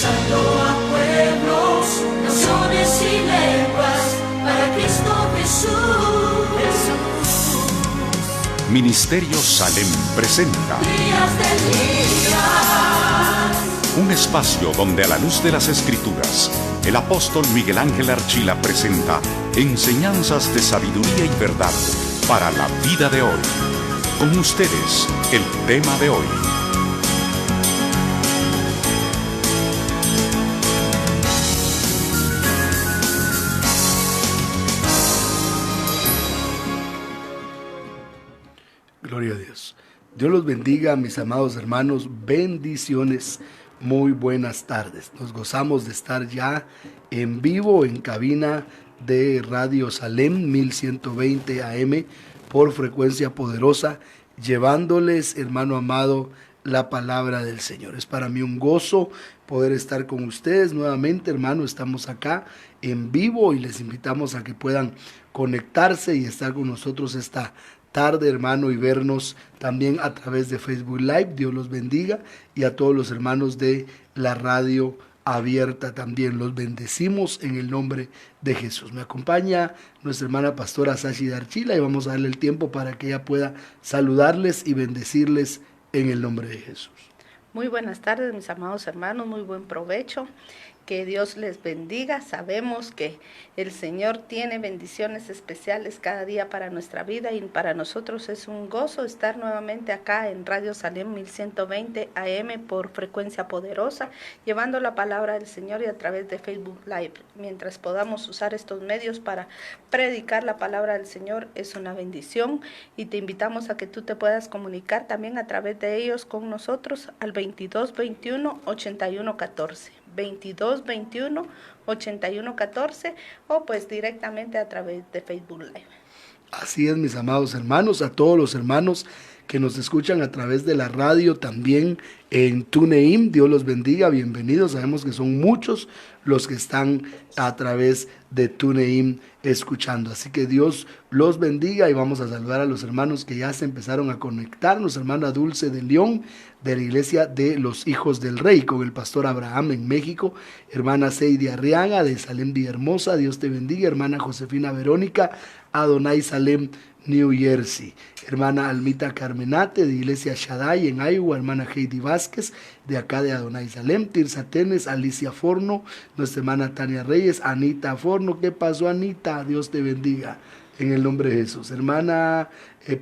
Santo a pueblos, naciones y lenguas, para Cristo Jesús. Ministerio Salem presenta Días del día. un espacio donde a la luz de las Escrituras, el apóstol Miguel Ángel Archila presenta enseñanzas de sabiduría y verdad para la vida de hoy. Con ustedes, el tema de hoy. Gloria a Dios. Dios los bendiga, mis amados hermanos. Bendiciones. Muy buenas tardes. Nos gozamos de estar ya en vivo en cabina de Radio Salem 1120 AM por frecuencia poderosa, llevándoles, hermano amado, la palabra del Señor. Es para mí un gozo poder estar con ustedes nuevamente, hermano. Estamos acá en vivo y les invitamos a que puedan conectarse y estar con nosotros esta tarde, hermano, y vernos también a través de Facebook Live. Dios los bendiga, y a todos los hermanos de la radio abierta también los bendecimos en el nombre de Jesús. Me acompaña nuestra hermana pastora Sashi Archila y vamos a darle el tiempo para que ella pueda saludarles y bendecirles en el nombre de Jesús. Muy buenas tardes, mis amados hermanos, muy buen provecho. Que Dios les bendiga. Sabemos que el Señor tiene bendiciones especiales cada día para nuestra vida, y para nosotros es un gozo estar nuevamente acá en Radio Salem 1120 AM por frecuencia poderosa, llevando la palabra del Señor y a través de Facebook Live. Mientras podamos usar estos medios para predicar la palabra del Señor, es una bendición, y te invitamos a que tú te puedas comunicar también a través de ellos con nosotros al 2221-8114. 2221-8114 o pues directamente a través de Facebook Live. Así es, mis amados hermanos, a todos los hermanos que nos escuchan a través de la radio, también en TuneIn, Dios los bendiga, bienvenidos. Sabemos que son muchos los que están a través de TuneIn escuchando, así que Dios los bendiga, y vamos a saludar a los hermanos que ya se empezaron a conectar. Nuestra hermana Dulce de León, de la iglesia de los Hijos del Rey, con el pastor Abraham en México. Hermana Seidy Arriaga de Salem Villahermosa, Dios te bendiga. Hermana Josefina Verónica, Adonai Salem, New Jersey. Hermana Almita Carmenate de Iglesia Shaddai en Iowa. Hermana Heidi Vázquez de acá de Adonai Salem. Tirsa Tenes, Alicia Forno, nuestra hermana Tania Reyes, Anita Forno. ¿Qué pasó, Anita? Dios te bendiga en el nombre de Jesús. Hermana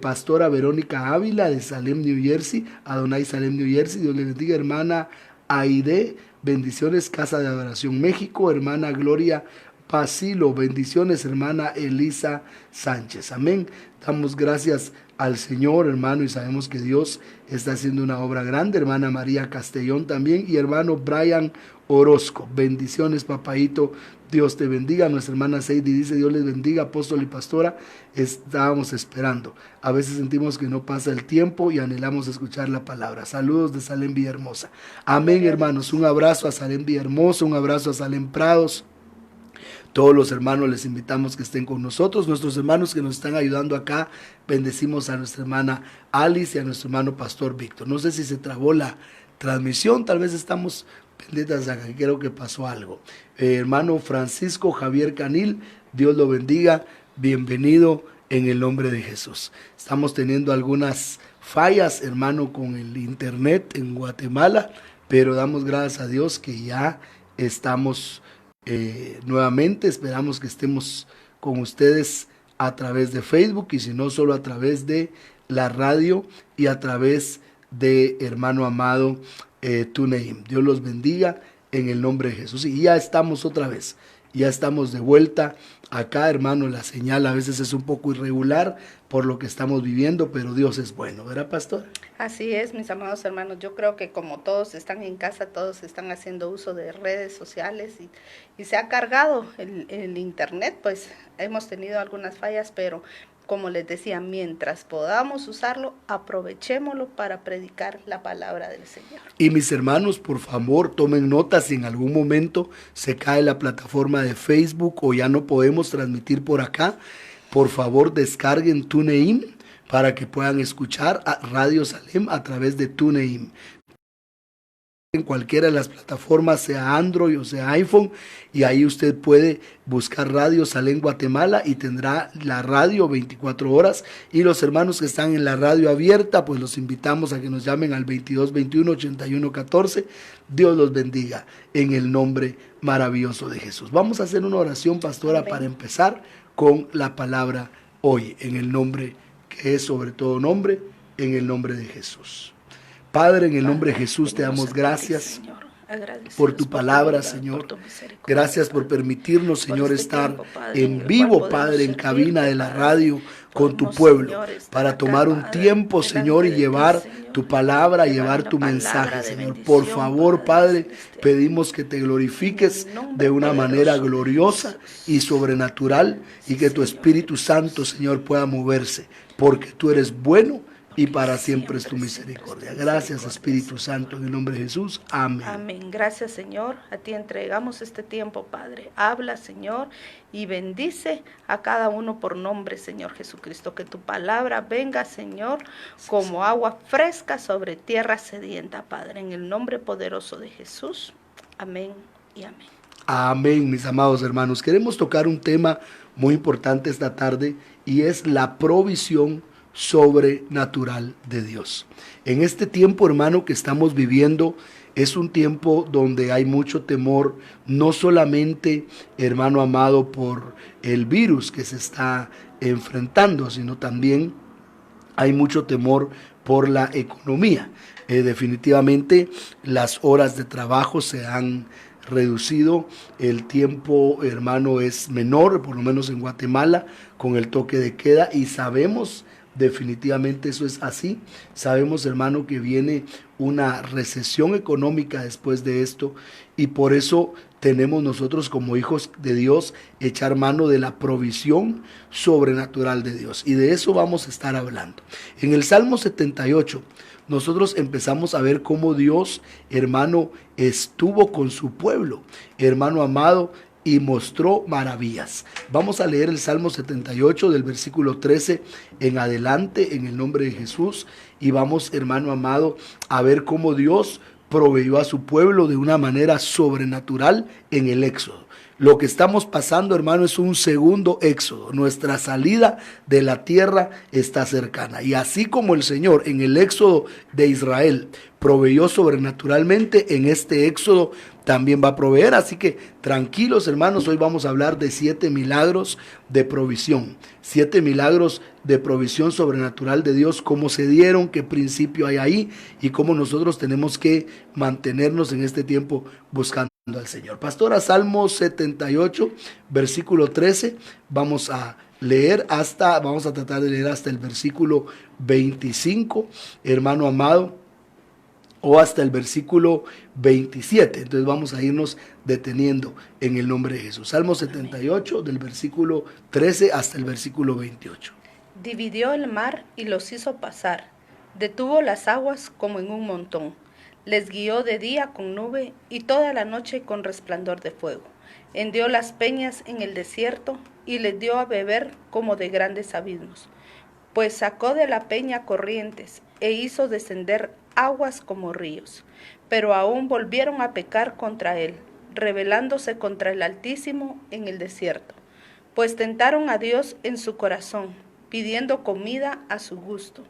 pastora Verónica Ávila de Salem, New Jersey, Adonai Salem, New Jersey. Dios le bendiga. Hermana Aide, bendiciones, Casa de Adoración México. Hermana Gloria Pasilo, bendiciones, hermana Elisa Sánchez. Amén. Damos gracias al Señor, hermano, y sabemos que Dios está haciendo una obra grande. Hermana María Castellón también, y hermano Brian Orozco. Bendiciones, papaito. Dios te bendiga. Nuestra hermana Seidy dice: Dios les bendiga, apóstol y pastora. Estábamos esperando. A veces sentimos que no pasa el tiempo y anhelamos escuchar la palabra. Saludos de Salem Villahermosa. Amén, hermanos. Un abrazo a Salem Villahermosa, un abrazo a Salem Prados. Todos los hermanos les invitamos que estén con nosotros. Nuestros hermanos que nos están ayudando acá, bendecimos a nuestra hermana Alice y a nuestro hermano pastor Víctor. No sé si se trabó la transmisión, tal vez estamos pendientes acá, creo que pasó algo. Hermano Francisco Javier Canil, Dios lo bendiga, bienvenido en el nombre de Jesús. Estamos teniendo algunas fallas, hermano, con el internet en Guatemala, pero damos gracias a Dios que ya estamos nuevamente. Esperamos que estemos con ustedes a través de Facebook, y si no, solo a través de la radio y a través de, hermano amado, TuneIn. Dios los bendiga en el nombre de Jesús. Y ya estamos otra vez, ya estamos de vuelta acá, hermano. La señal a veces es un poco irregular por lo que estamos viviendo, pero Dios es bueno, ¿verdad, pastor? Así es, mis amados hermanos. Yo creo que como todos están en casa, todos están haciendo uso de redes sociales y se ha cargado el internet, pues hemos tenido algunas fallas, pero como les decía, mientras podamos usarlo, aprovechémoslo para predicar la palabra del Señor. Y mis hermanos, por favor, tomen nota si en algún momento se cae la plataforma de Facebook o ya no podemos transmitir por acá. Por favor, descarguen TuneIn para que puedan escuchar a Radio Salem a través de TuneIn. en cualquiera de las plataformas, sea Android o sea iPhone, y ahí usted puede buscar Radio Salem Guatemala y tendrá la radio 24 horas. Y los hermanos que están en la radio abierta, pues los invitamos a que nos llamen al 2221-8114. Dios los bendiga en el nombre maravilloso de Jesús. Vamos a hacer una oración, pastora, amén, para empezar con la palabra hoy, en el nombre que es sobre todo nombre, en el nombre de Jesús. Padre, en el nombre de Jesús te damos gracias por tu palabra, Señor. Gracias por permitirnos, Señor, estar en vivo, Padre, en cabina de la radio con tu pueblo, para tomar un tiempo, Señor, y llevar tu palabra, llevar tu mensaje, Señor. Por favor, Padre, pedimos que te glorifiques de una manera gloriosa y sobrenatural, y que tu Espíritu Santo, Señor, pueda moverse, porque tú eres bueno y para siempre es tu misericordia. Gracias, Espíritu Santo, en el nombre de Jesús. Amén. Amén. Gracias, Señor. A ti entregamos este tiempo, Padre. Habla, Señor, y bendice a cada uno por nombre, Señor Jesucristo. Que tu palabra venga, Señor, como agua fresca sobre tierra sedienta, Padre. En el nombre poderoso de Jesús. Amén y amén. Amén, mis amados hermanos. Queremos tocar un tema muy importante esta tarde, y es la provisión sobrenatural de Dios. En este tiempo, hermano, que estamos viviendo, es un tiempo donde hay mucho temor, no solamente, hermano amado, por el virus que se está enfrentando, sino también hay mucho temor por la economía. Definitivamente las horas de trabajo se han reducido, el tiempo, hermano, es menor, por lo menos en Guatemala, con el toque de queda, y sabemos, definitivamente eso es así. Sabemos, hermano, que viene una recesión económica después de esto, y por eso tenemos nosotros como hijos de Dios echar mano de la provisión sobrenatural de Dios, y de eso vamos a estar hablando. En el Salmo 78 nosotros empezamos a ver cómo Dios, hermano, estuvo con su pueblo, hermano amado, y mostró maravillas. Vamos a leer el Salmo 78 del versículo 13 en adelante, en el nombre de Jesús, y vamos, hermano amado, a ver cómo Dios proveyó a su pueblo de una manera sobrenatural en el Éxodo. Lo que estamos pasando, hermano, es un segundo éxodo. Nuestra salida de la tierra está cercana. Y así como el Señor en el éxodo de Israel proveyó sobrenaturalmente, en este éxodo también va a proveer. Así que tranquilos, hermanos, hoy vamos a hablar de 7 milagros de provisión. 7 milagros de provisión sobrenatural de Dios, cómo se dieron, qué principio hay ahí, y cómo nosotros tenemos que mantenernos en este tiempo buscando al Señor. Pastora, Salmo 78, versículo 13, vamos a tratar de leer hasta el versículo 25, hermano amado, o hasta el versículo 27. Entonces vamos a irnos deteniendo en el nombre de Jesús. Salmo 78, del versículo 13 hasta el versículo 28. Dividió el mar y los hizo pasar, detuvo las aguas como en un montón. Les guió de día con nube y toda la noche con resplandor de fuego. Hendió las peñas en el desierto y les dio a beber como de grandes abismos. Pues sacó de la peña corrientes e hizo descender aguas como ríos. Pero aún volvieron a pecar contra él, rebelándose contra el Altísimo en el desierto. Pues tentaron a Dios en su corazón, pidiendo comida a su gusto.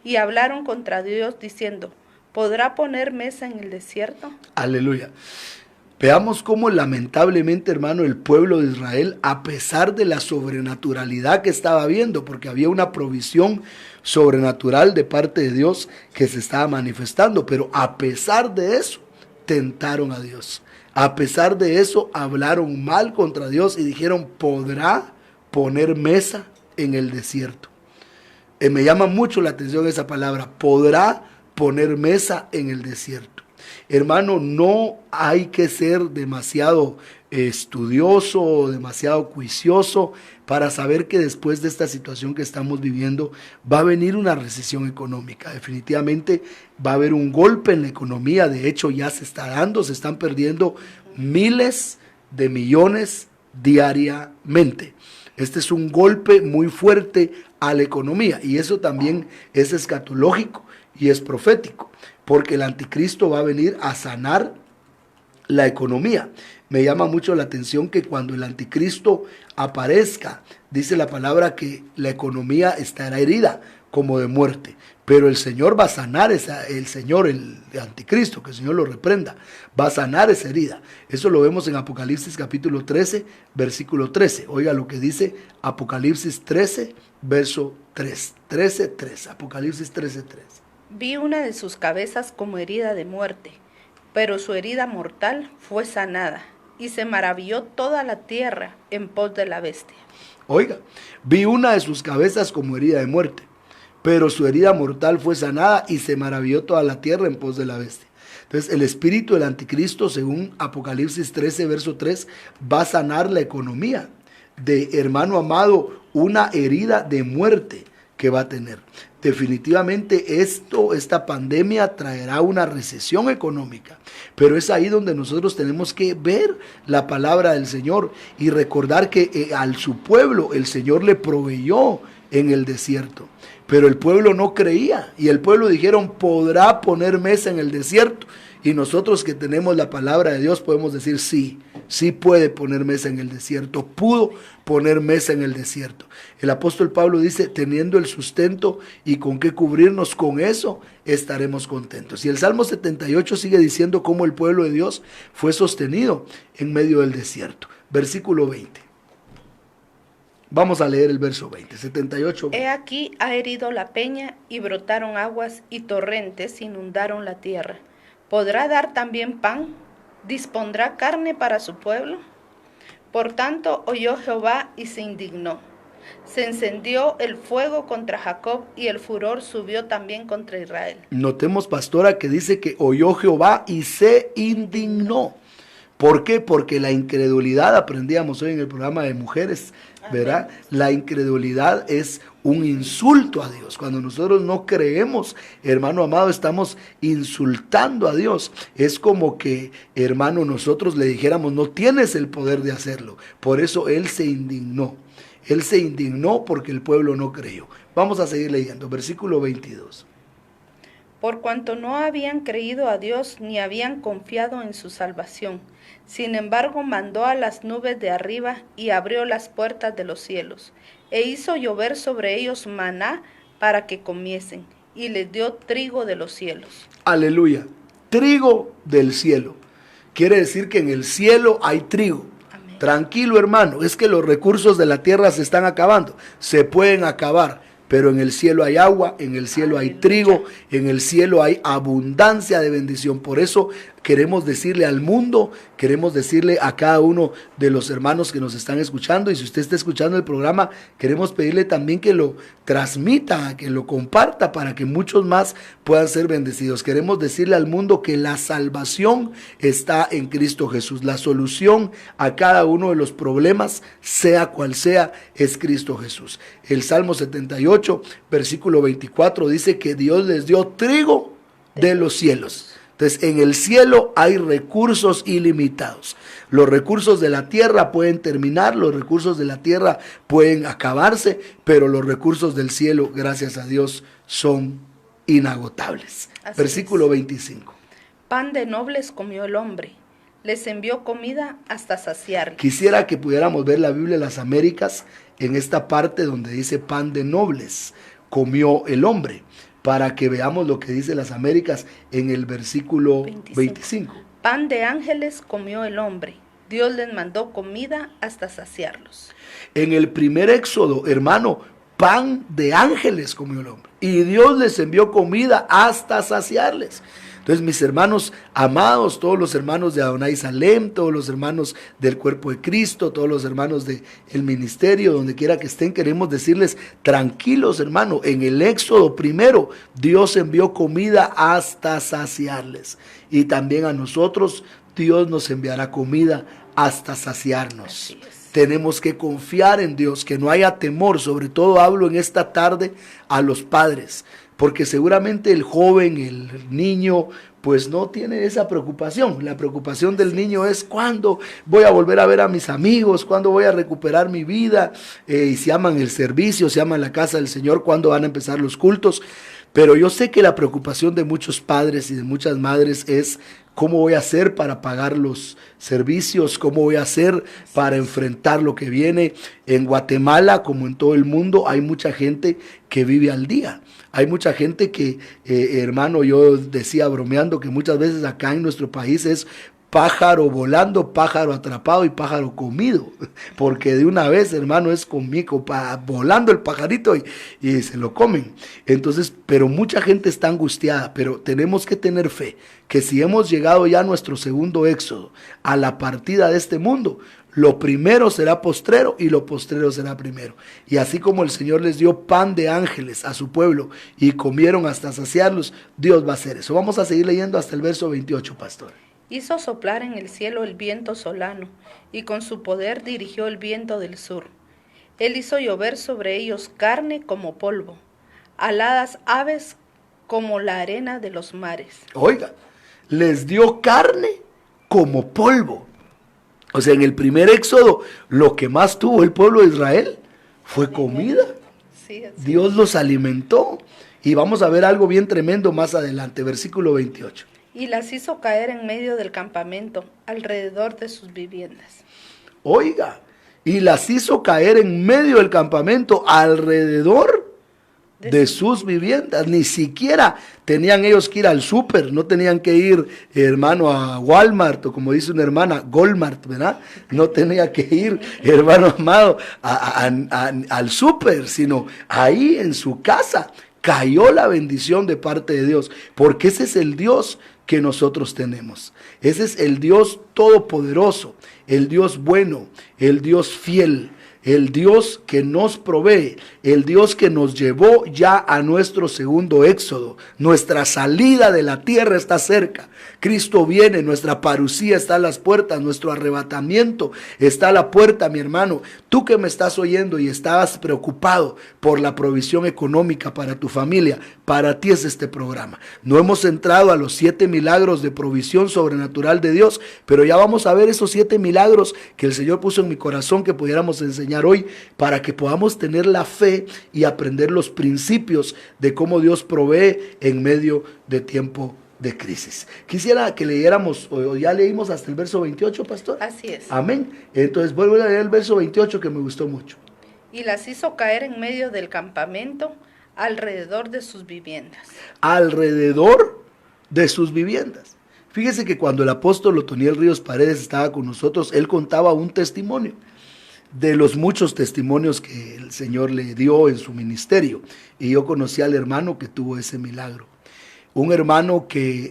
Y hablaron contra Dios diciendo: ¿podrá poner mesa en el desierto? Aleluya. Veamos cómo lamentablemente, hermano, el pueblo de Israel, a pesar de la sobrenaturalidad que estaba viendo, porque había una provisión sobrenatural de parte de Dios que se estaba manifestando, pero a pesar de eso, tentaron a Dios. A pesar de eso, hablaron mal contra Dios y dijeron: ¿podrá poner mesa en el desierto? Me llama mucho la atención esa palabra, podrá poner mesa en el desierto. Hermano, no hay que ser demasiado estudioso o demasiado juicioso para saber que después de esta situación que estamos viviendo va a venir una recesión económica. Definitivamente va a haber un golpe en la economía. De hecho, ya se está dando, se están perdiendo miles de millones diariamente. Este es un golpe muy fuerte a la economía, y eso también es escatológico, y es profético, porque el anticristo va a venir a sanar la economía. Me llama mucho la atención que cuando el anticristo aparezca, dice la palabra que la economía estará herida como de muerte, pero el Señor va a sanar el anticristo, que el Señor lo reprenda, va a sanar esa herida. Eso lo vemos en Apocalipsis capítulo 13, versículo 13. Oiga lo que dice Apocalipsis 13, verso 3. 13:3. Apocalipsis 13:3. Vi una de sus cabezas como herida de muerte, pero su herida mortal fue sanada, y se maravilló toda la tierra en pos de la bestia. Oiga, vi una de sus cabezas como herida de muerte, pero su herida mortal fue sanada y se maravilló toda la tierra en pos de la bestia. Entonces el espíritu del anticristo, según Apocalipsis 13, verso 3, va a sanar la economía de, hermano amado, una herida de muerte que va a tener. Definitivamente esta pandemia traerá una recesión económica, pero es ahí donde nosotros tenemos que ver la palabra del Señor y recordar que a su pueblo el Señor le proveyó en el desierto, pero el pueblo no creía y el pueblo dijeron, ¿podrá poner mesa en el desierto? Y nosotros que tenemos la palabra de Dios podemos decir sí, sí puede poner mesa en el desierto, pudo poner mesa en el desierto. El apóstol Pablo dice, teniendo el sustento y con qué cubrirnos, con eso estaremos contentos. Y el Salmo 78 sigue diciendo cómo el pueblo de Dios fue sostenido en medio del desierto. Versículo 20. Vamos a leer el verso 20, 78. He aquí ha herido la peña y brotaron aguas y torrentes inundaron la tierra. ¿Podrá dar también pan? ¿Dispondrá carne para su pueblo? Por tanto oyó Jehová y se indignó. Se encendió el fuego contra Jacob y el furor subió también contra Israel. Notemos, pastora, que dice que oyó Jehová y se indignó. ¿Por qué? Porque la incredulidad, aprendíamos hoy en el programa de mujeres, ¿verdad? La incredulidad es un insulto a Dios. Cuando nosotros no creemos, hermano amado, estamos insultando a Dios. Es como que, hermano, nosotros le dijéramos, no tienes el poder de hacerlo. Por eso Él se indignó. Él se indignó porque el pueblo no creyó. Vamos a seguir leyendo, versículo 22. Por cuanto no habían creído a Dios ni habían confiado en su salvación. Sin embargo, mandó a las nubes de arriba y abrió las puertas de los cielos, e hizo llover sobre ellos maná para que comiesen, y les dio trigo de los cielos. Aleluya, trigo del cielo. Quiere decir que en el cielo hay trigo. Amén. Tranquilo, hermano, es que los recursos de la tierra se están acabando, se pueden acabar. Pero en el cielo hay agua, en el cielo hay trigo, en el cielo hay abundancia de bendición. Por eso queremos decirle al mundo, queremos decirle a cada uno de los hermanos que nos están escuchando, y si usted está escuchando el programa, queremos pedirle también que lo transmita, que lo comparta para que muchos más puedan ser bendecidos. Queremos decirle al mundo que la salvación está en Cristo Jesús. La solución a cada uno de los problemas, sea cual sea, es Cristo Jesús. El Salmo 78, versículo 24 dice que Dios les dio trigo de los cielos. Entonces, en el cielo hay recursos ilimitados. Los recursos de la tierra pueden terminar, los recursos de la tierra pueden acabarse, pero los recursos del cielo, gracias a Dios, son inagotables. Así Versículo es. 25. Pan de nobles comió el hombre, les envió comida hasta saciarlos. Quisiera que pudiéramos ver la Biblia de las Américas en esta parte donde dice pan de nobles comió el hombre, para que veamos lo que dice las Américas en el versículo 25. Pan de ángeles comió el hombre, Dios les mandó comida hasta saciarlos. En el primer éxodo, hermano, pan de ángeles comió el hombre, y Dios les envió comida hasta saciarles. Entonces, mis hermanos amados, todos los hermanos de Adonai Salem, todos los hermanos del cuerpo de Cristo, todos los hermanos del ministerio, donde quiera que estén, queremos decirles, tranquilos, hermano, en el Éxodo primero, Dios envió comida hasta saciarles. Y también a nosotros, Dios nos enviará comida hasta saciarnos. Así es. Tenemos que confiar en Dios, que no haya temor. Sobre todo hablo en esta tarde a los padres, porque seguramente el joven, el niño, pues no tiene esa preocupación. La preocupación del niño es cuándo voy a volver a ver a mis amigos, cuándo voy a recuperar mi vida, y si aman el servicio, si aman la casa del Señor, cuándo van a empezar los cultos. Pero yo sé que la preocupación de muchos padres y de muchas madres es cómo voy a hacer para pagar los servicios, cómo voy a hacer para enfrentar lo que viene. En Guatemala, como en todo el mundo, hay mucha gente que vive al día. Hay mucha gente que, hermano, yo decía bromeando que muchas veces acá en nuestro país es pájaro volando, pájaro atrapado y pájaro comido, porque de una vez, hermano, es conmigo, volando el pajarito y se lo comen. Entonces, pero mucha gente está angustiada, pero tenemos que tener fe, que si hemos llegado ya a nuestro segundo éxodo, a la partida de este mundo, lo primero será postrero y lo postrero será primero. Y así como el Señor les dio pan de ángeles a su pueblo y comieron hasta saciarlos, Dios va a hacer eso. Vamos a seguir leyendo hasta el verso 28, pastor. Hizo soplar en el cielo el viento solano, y con su poder dirigió el viento del sur. Él hizo llover sobre ellos carne como polvo, aladas aves como la arena de los mares. Oiga, les dio carne como polvo. O sea, en el primer éxodo, lo que más tuvo el pueblo de Israel fue comida. Sí, Dios los alimentó. Y vamos a ver algo bien tremendo más adelante, versículo 28. Y las hizo caer en medio del campamento, alrededor de sus viviendas. Oiga, y las hizo caer en medio del campamento, alrededor de sus viviendas. Ni siquiera tenían ellos que ir al súper, no tenían que ir, hermano, a Walmart, o como dice una hermana, Walmart, ¿verdad? No tenía que ir, hermano amado, al súper, sino ahí en su casa cayó la bendición de parte de Dios, porque ese es el Dios que nosotros tenemos. Ese es el Dios todopoderoso, el Dios bueno, el Dios fiel, el Dios que nos provee, el Dios que nos llevó ya a nuestro segundo éxodo. Nuestra salida de la tierra está cerca. Cristo viene, nuestra parucía está a las puertas, nuestro arrebatamiento está a la puerta, mi hermano. Tú que me estás oyendo y estabas preocupado por la provisión económica para tu familia, para ti es este programa. No hemos entrado a los 7 milagros de provisión sobrenatural de Dios, pero ya vamos a ver esos 7 milagros que el Señor puso en mi corazón que pudiéramos enseñar hoy, para que podamos tener la fe y aprender los principios de cómo Dios provee en medio de tiempo de crisis. Quisiera que leyéramos, o ya leímos hasta el verso 28, pastor. Así es. Amén. Entonces vuelvo a leer el verso 28 que me gustó mucho. Y las hizo caer en medio del campamento, alrededor de sus viviendas. Alrededor de sus viviendas. Fíjese que cuando el apóstol Otoniel Ríos Paredes estaba con nosotros, él contaba un testimonio de los muchos testimonios que el Señor le dio en su ministerio. Y yo conocí al hermano que tuvo ese milagro. Un hermano que,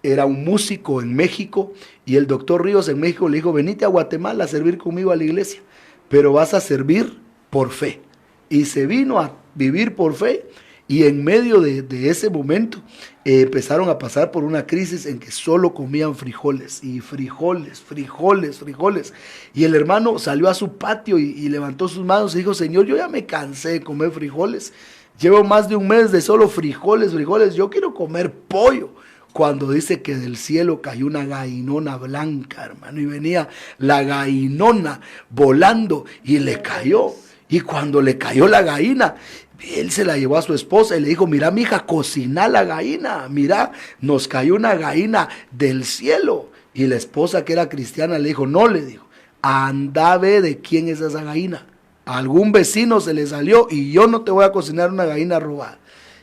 era un músico en México, y el doctor Ríos en México le dijo: venite a Guatemala a servir conmigo a la iglesia, pero vas a servir por fe. Y se vino a vivir por fe, y en medio de ese momento empezaron a pasar por una crisis en que solo comían frijoles, y frijoles. Y el hermano salió a su patio y levantó sus manos y dijo: Señor, yo ya me cansé de comer frijoles. Llevo más de un mes de solo frijoles, yo quiero comer pollo. Cuando dice que del cielo cayó una gallinona blanca, hermano, y venía la gallinona volando y le cayó. Y cuando le cayó la gallina, él se la llevó a su esposa y le dijo: mira, mija, cocina la gallina, mira, nos cayó una gallina del cielo. Y la esposa, que era cristiana, le dijo: no, le dijo, anda, ve de quién es esa gallina. A algún vecino se le salió y yo no te voy a cocinar una gallina robada.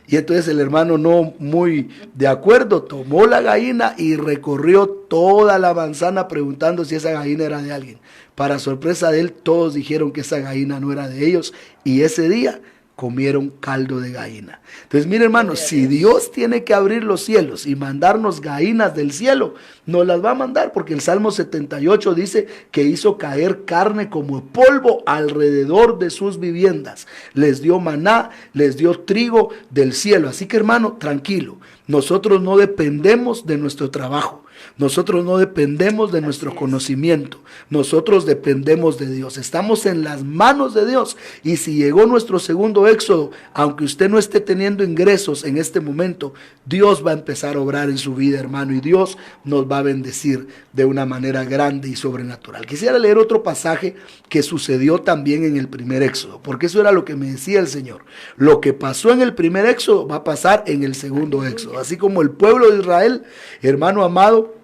Y entonces el hermano, no muy de acuerdo, tomó la gallina y recorrió toda la manzana preguntando si esa gallina era de alguien. Para sorpresa de él, todos dijeron que esa gallina no era de ellos, y ese día comieron caldo de gallina. Entonces, mire, hermano, si Dios tiene que abrir los cielos y mandarnos gallinas del cielo, nos las va a mandar, porque el Salmo 78 dice que hizo caer carne como polvo alrededor de sus viviendas. Les dio maná, les dio trigo del cielo. Así que, hermano, tranquilo, nosotros no dependemos de nuestro trabajo. Nosotros no dependemos de nuestro conocimiento, nosotros dependemos de Dios. Estamos en las manos de Dios. Y si llegó nuestro segundo éxodo, aunque usted no esté teniendo ingresos en este momento, Dios va a empezar a obrar en su vida, hermano, y Dios nos va a bendecir de una manera grande y sobrenatural. Quisiera leer otro pasaje que sucedió también en el primer éxodo, porque eso era lo que me decía el Señor. Lo que pasó en el primer éxodo va a pasar en el segundo éxodo. Así como el pueblo de Israel, hermano amado,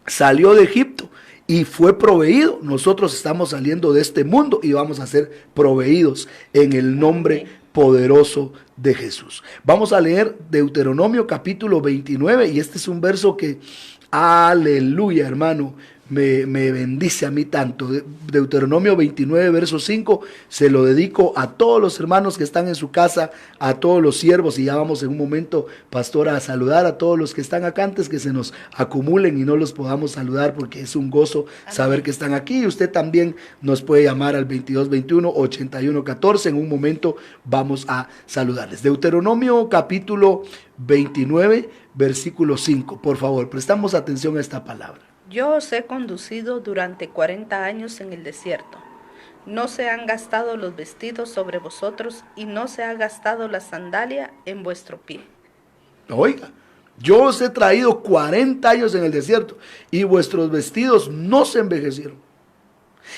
salió de Egipto y fue proveído, nosotros estamos saliendo de este mundo y vamos a ser proveídos en el nombre poderoso de Jesús. Vamos a leer Deuteronomio capítulo 29, y este es un verso que, aleluya, hermano, me bendice a mí tanto. Deuteronomio 29, verso 5, se lo dedico a todos los hermanos que están en su casa, a todos los siervos, y ya vamos en un momento, pastora, a saludar a todos los que están acá antes que se nos acumulen y no los podamos saludar, porque es un gozo saber que están aquí. Y usted también nos puede llamar al 2221-8114, en un momento vamos a saludarles. Deuteronomio capítulo 29, versículo 5, por favor, prestamos atención a esta palabra. Yo os he conducido durante 40 años en el desierto. No se han gastado los vestidos sobre vosotros y no se ha gastado la sandalia en vuestro pie. Oiga, yo os he traído 40 años en el desierto y vuestros vestidos no se envejecieron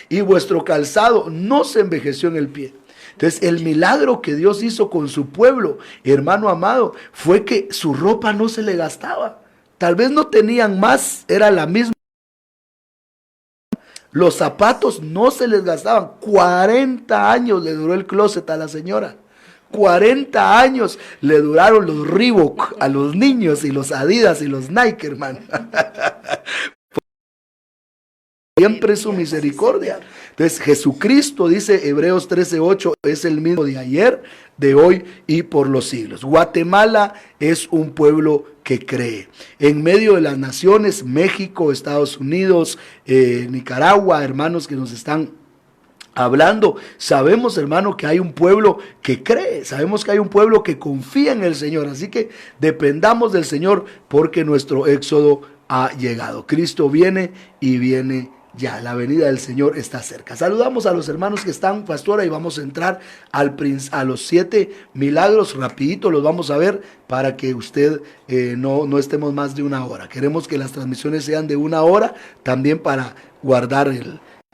y vuestro calzado no se envejeció en el pie. Entonces, el milagro que Dios hizo con su pueblo, hermano amado, fue que su ropa no se le gastaba. Tal vez no tenían más, era la misma. Los zapatos no se les gastaban. 40 años le duró el closet a la señora. 40 años le duraron los Reebok a los niños y los Adidas y los Nike, hermano. Siempre su misericordia. Entonces Jesucristo, dice Hebreos 13:8, es el mismo de ayer, de hoy y por los siglos. Guatemala es un pueblo que cree. En medio de las naciones, México, Estados Unidos, Nicaragua, hermanos que nos están hablando, sabemos, hermano, que hay un pueblo que cree, sabemos que hay un pueblo que confía en el Señor, así que dependamos del Señor, porque nuestro éxodo ha llegado. Cristo viene y viene ya, la venida del Señor está cerca. Saludamos a los hermanos que están, pastora, y vamos a entrar a los 7 milagros, rapidito los vamos a ver, para que usted no estemos más de una hora. Queremos que las transmisiones sean de una hora, también para guardar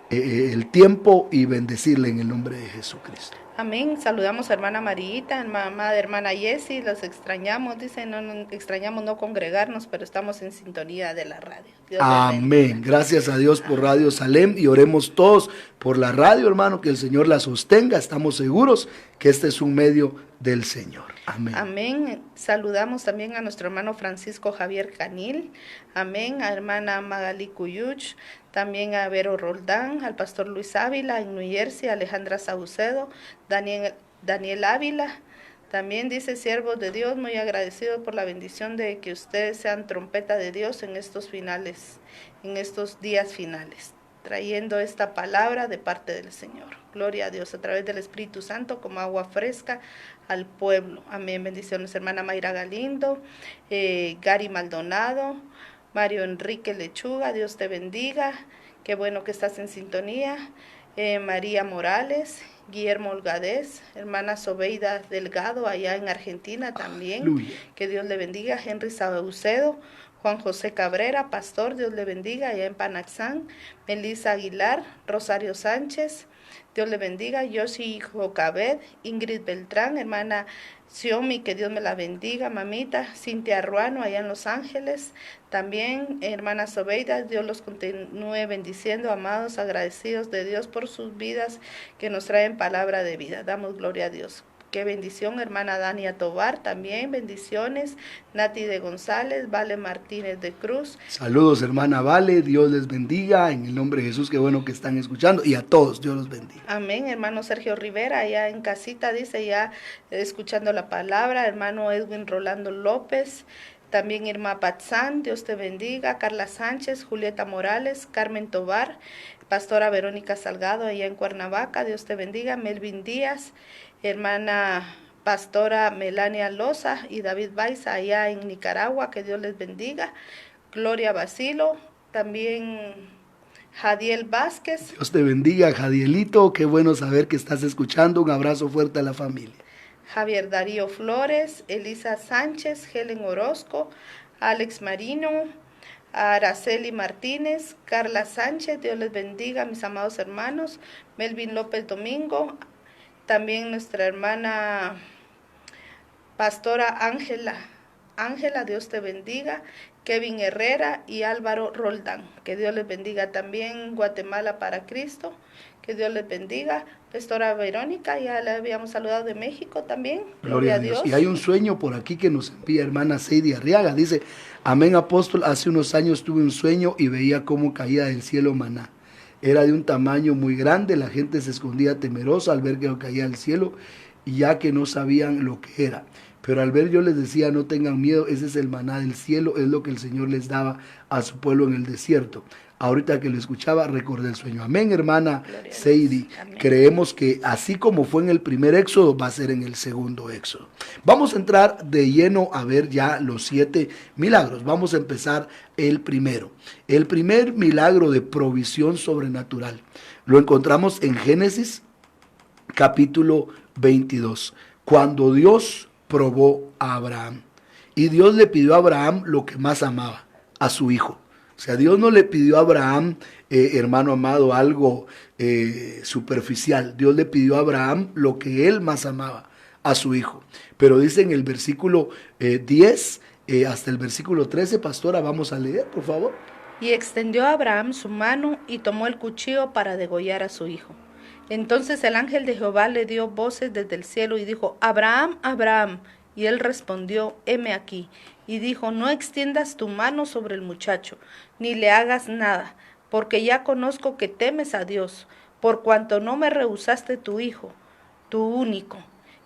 el tiempo y bendecirle en el nombre de Jesucristo. Amén. Saludamos a hermana Marita, mamá de hermana Jessie, los extrañamos, dicen, no extrañamos no congregarnos, pero estamos en sintonía de la radio. Dios amén. Gracias a Dios por Radio Salem, y oremos todos por la radio, hermano, que el Señor la sostenga. Estamos seguros que este es un medio del Señor. Amén. Amén. Saludamos también a nuestro hermano Francisco Javier Canil. Amén. A hermana Magali Cuyuch. También a Vero Roldán, al pastor Luis Ávila en New Jersey, Alejandra Saucedo, Daniel Ávila. También dice, siervos de Dios, muy agradecido por la bendición de que ustedes sean trompeta de Dios en estos finales, en estos días finales, trayendo esta palabra de parte del Señor. Gloria a Dios, a través del Espíritu Santo, como agua fresca al pueblo. Amén. Bendiciones, hermana Mayra Galindo, Gary Maldonado, Mario Enrique Lechuga, Dios te bendiga, qué bueno que estás en sintonía. María Morales, Guillermo Olgadez, hermana Sobeida Delgado, allá en Argentina también, aleluya, que Dios le bendiga. Henry Saucedo, Juan José Cabrera, pastor, Dios le bendiga, allá en Panaxán. Melissa Aguilar, Rosario Sánchez, Dios le bendiga. Yoshi Jocabed, Ingrid Beltrán, hermana Xiomi, que Dios me la bendiga, mamita. Cintia Ruano, allá en Los Ángeles. También, hermana Sobeida, Dios los continúe bendiciendo, amados, agradecidos de Dios por sus vidas que nos traen palabra de vida. Damos gloria a Dios. Qué bendición, hermana Dania Tobar, también bendiciones. Nati de González, Vale Martínez de Cruz. Saludos, hermana Vale, Dios les bendiga, en el nombre de Jesús, qué bueno que están escuchando, y a todos, Dios los bendiga. Amén, hermano Sergio Rivera, allá en casita, dice, ya escuchando la palabra. Hermano Edwin Rolando López, también Irma Patzán, Dios te bendiga. Carla Sánchez, Julieta Morales, Carmen Tobar, pastora Verónica Salgado, allá en Cuernavaca, Dios te bendiga. Melvin Díaz, hermana pastora Melania Loza y David Baiza, allá en Nicaragua, que Dios les bendiga. Gloria Basilo, también Jadiel Vázquez, Dios te bendiga, Jadielito. Qué bueno saber que estás escuchando. Un abrazo fuerte a la familia. Javier Darío Flores, Elisa Sánchez, Helen Orozco, Alex Marino, Araceli Martínez, Carla Sánchez, Dios les bendiga, mis amados hermanos, Melvin López Domingo, también nuestra hermana pastora Ángela, Dios te bendiga, Kevin Herrera y Álvaro Roldán, que Dios les bendiga también, Guatemala para Cristo, que Dios les bendiga, pastora Verónica, ya la habíamos saludado de México también, gloria a Dios. Y hay un sueño por aquí que nos envía hermana Seidy Arriaga, dice, amén apóstol, hace unos años tuve un sueño y veía cómo caía del cielo maná, era de un tamaño muy grande, la gente se escondía temerosa al ver que caía del cielo, ya que no sabían lo que era. Pero al ver yo les decía, no tengan miedo, ese es el maná del cielo, es lo que el Señor les daba a su pueblo en el desierto. Ahorita que lo escuchaba, recordé el sueño. Amén, hermana Seidy. Creemos que así como fue en el primer éxodo, va a ser en el segundo éxodo. Vamos a entrar de lleno a ver ya los 7 milagros. Vamos a empezar el primero. El primer milagro de provisión sobrenatural. Lo encontramos en Génesis capítulo 22. Cuando Dios probó a Abraham. Y Dios le pidió a Abraham lo que más amaba, a su hijo. O sea, Dios no le pidió a Abraham, hermano amado, algo superficial. Dios le pidió a Abraham lo que él más amaba, a su hijo. Pero dice en el versículo 10 hasta el versículo 13, pastora, vamos a leer, por favor. Y extendió a Abraham su mano y tomó el cuchillo para degollar a su hijo. Entonces el ángel de Jehová le dio voces desde el cielo y dijo, Abraham, Abraham. Y él respondió, heme aquí. Y dijo, no extiendas tu mano sobre el muchacho, ni le hagas nada, porque ya conozco que temes a Dios, por cuanto no me rehusaste tu hijo, tu único.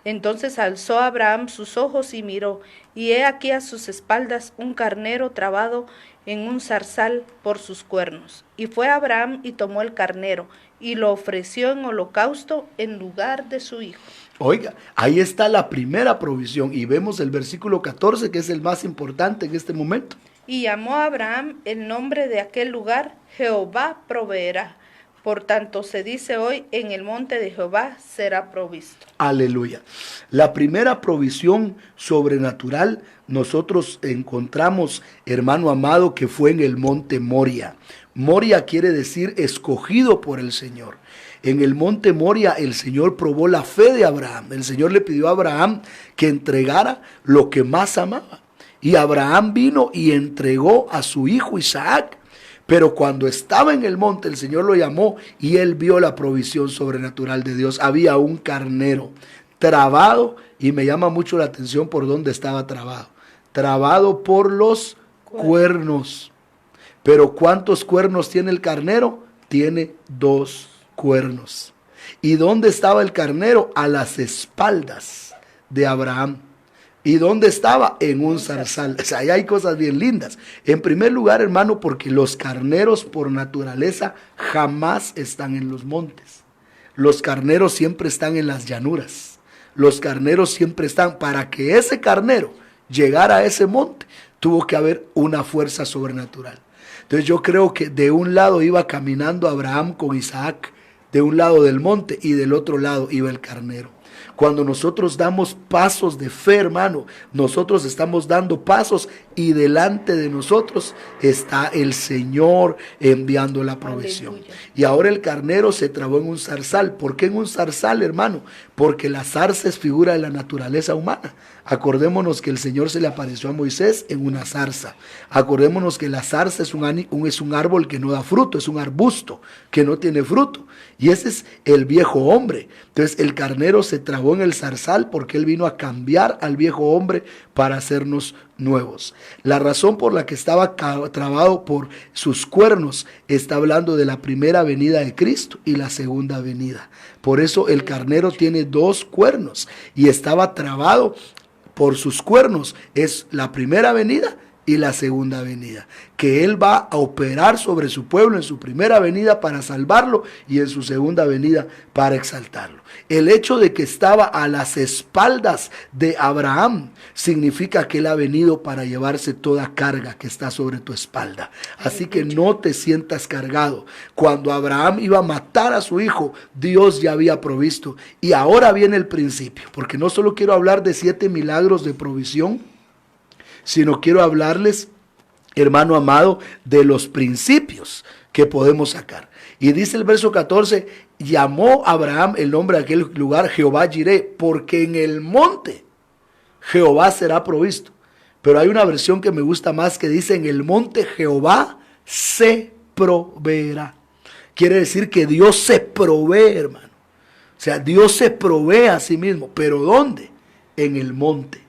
Entonces alzó Abraham sus ojos y miró, y he aquí a sus espaldas un carnero trabado en un zarzal por sus cuernos. Y fue Abraham y tomó el carnero, y lo ofreció en holocausto en lugar de su hijo. Oiga, ahí está la primera provisión, y vemos el versículo 14, que es el más importante en este momento. Y llamó a Abraham el nombre de aquel lugar, Jehová proveerá. Por tanto, se dice hoy, en el monte de Jehová será provisto. Aleluya. La primera provisión sobrenatural nosotros encontramos, hermano amado, que fue en el monte Moria. Moria quiere decir escogido por el Señor. En el monte Moria el Señor probó la fe de Abraham. El Señor le pidió a Abraham que entregara lo que más amaba. Y Abraham vino y entregó a su hijo Isaac. Pero cuando estaba en el monte, el Señor lo llamó y él vio la provisión sobrenatural de Dios. Había un carnero trabado, y me llama mucho la atención por dónde estaba trabado. Trabado por los cuernos. Pero ¿cuántos cuernos tiene el carnero? Tiene 2 cuernos. ¿Y dónde estaba el carnero? A las espaldas de Abraham. ¿Y dónde estaba? En un zarzal. O sea, ahí hay cosas bien lindas. En primer lugar, hermano, porque los carneros por naturaleza jamás están en los montes. Los carneros siempre están en las llanuras. Los carneros siempre están. Para que ese carnero llegara a ese monte, tuvo que haber una fuerza sobrenatural. Entonces yo creo que de un lado iba caminando Abraham con Isaac, de un lado del monte, y del otro lado iba el carnero. Cuando nosotros damos pasos de fe, hermano, nosotros estamos dando pasos y delante de nosotros está el Señor enviando la provisión. Aleluya. Y ahora el carnero se trabó en un zarzal. ¿Por qué en un zarzal, hermano? Porque la zarza es figura de la naturaleza humana. Acordémonos que el Señor se le apareció a Moisés en una zarza. Acordémonos que la zarza es un árbol que no da fruto, es un arbusto que no tiene fruto. Y ese es el viejo hombre. Entonces el carnero se trabó en el zarzal porque él vino a cambiar al viejo hombre para hacernos nuevos. La razón por la que estaba trabado por sus cuernos está hablando de la primera venida de Cristo y la segunda venida. Por eso el carnero tiene 2 cuernos y estaba trabado por sus cuernos. Es la primera venida y la segunda venida, que Él va a operar sobre su pueblo en su primera venida para salvarlo y en su segunda venida para exaltarlo. El hecho de que estaba a las espaldas de Abraham significa que Él ha venido para llevarse toda carga que está sobre tu espalda. Así que no te sientas cargado. Cuando Abraham iba a matar a su hijo, Dios ya había provisto. Y ahora viene el principio, porque no solo quiero hablar de 7 milagros de provisión, sino quiero hablarles, hermano amado, de los principios que podemos sacar. Y dice el verso 14, llamó Abraham el nombre de aquel lugar Jehová Jireh, porque en el monte Jehová será provisto. Pero hay una versión que me gusta más que dice, en el monte Jehová se proveerá. Quiere decir que Dios se provee, hermano. O sea, Dios se provee a sí mismo. ¿Pero dónde? En el monte.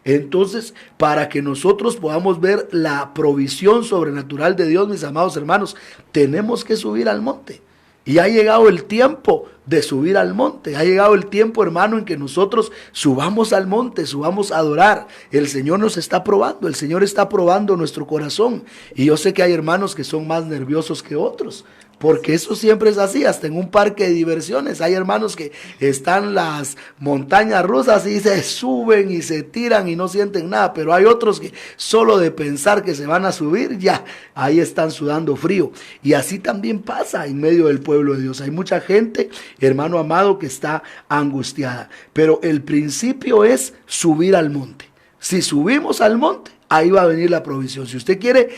Entonces, para que nosotros podamos ver la provisión sobrenatural de Dios, mis amados hermanos, tenemos que subir al monte. Y ha llegado el tiempo de subir al monte. Ha llegado el tiempo, hermano, en que nosotros subamos al monte, subamos a adorar. El Señor nos está probando, el Señor está probando nuestro corazón. Y yo sé que hay hermanos que son más nerviosos que otros, porque eso siempre es así, hasta en un parque de diversiones. Hay hermanos que están las montañas rusas y se suben y se tiran y no sienten nada, pero hay otros que solo de pensar que se van a subir, ya, ahí están sudando frío. Y así también pasa en medio del pueblo de Dios. Hay mucha gente, hermano amado, que está angustiada, pero el principio es subir al monte. Si subimos al monte, ahí va a venir la provisión. Si usted quiere,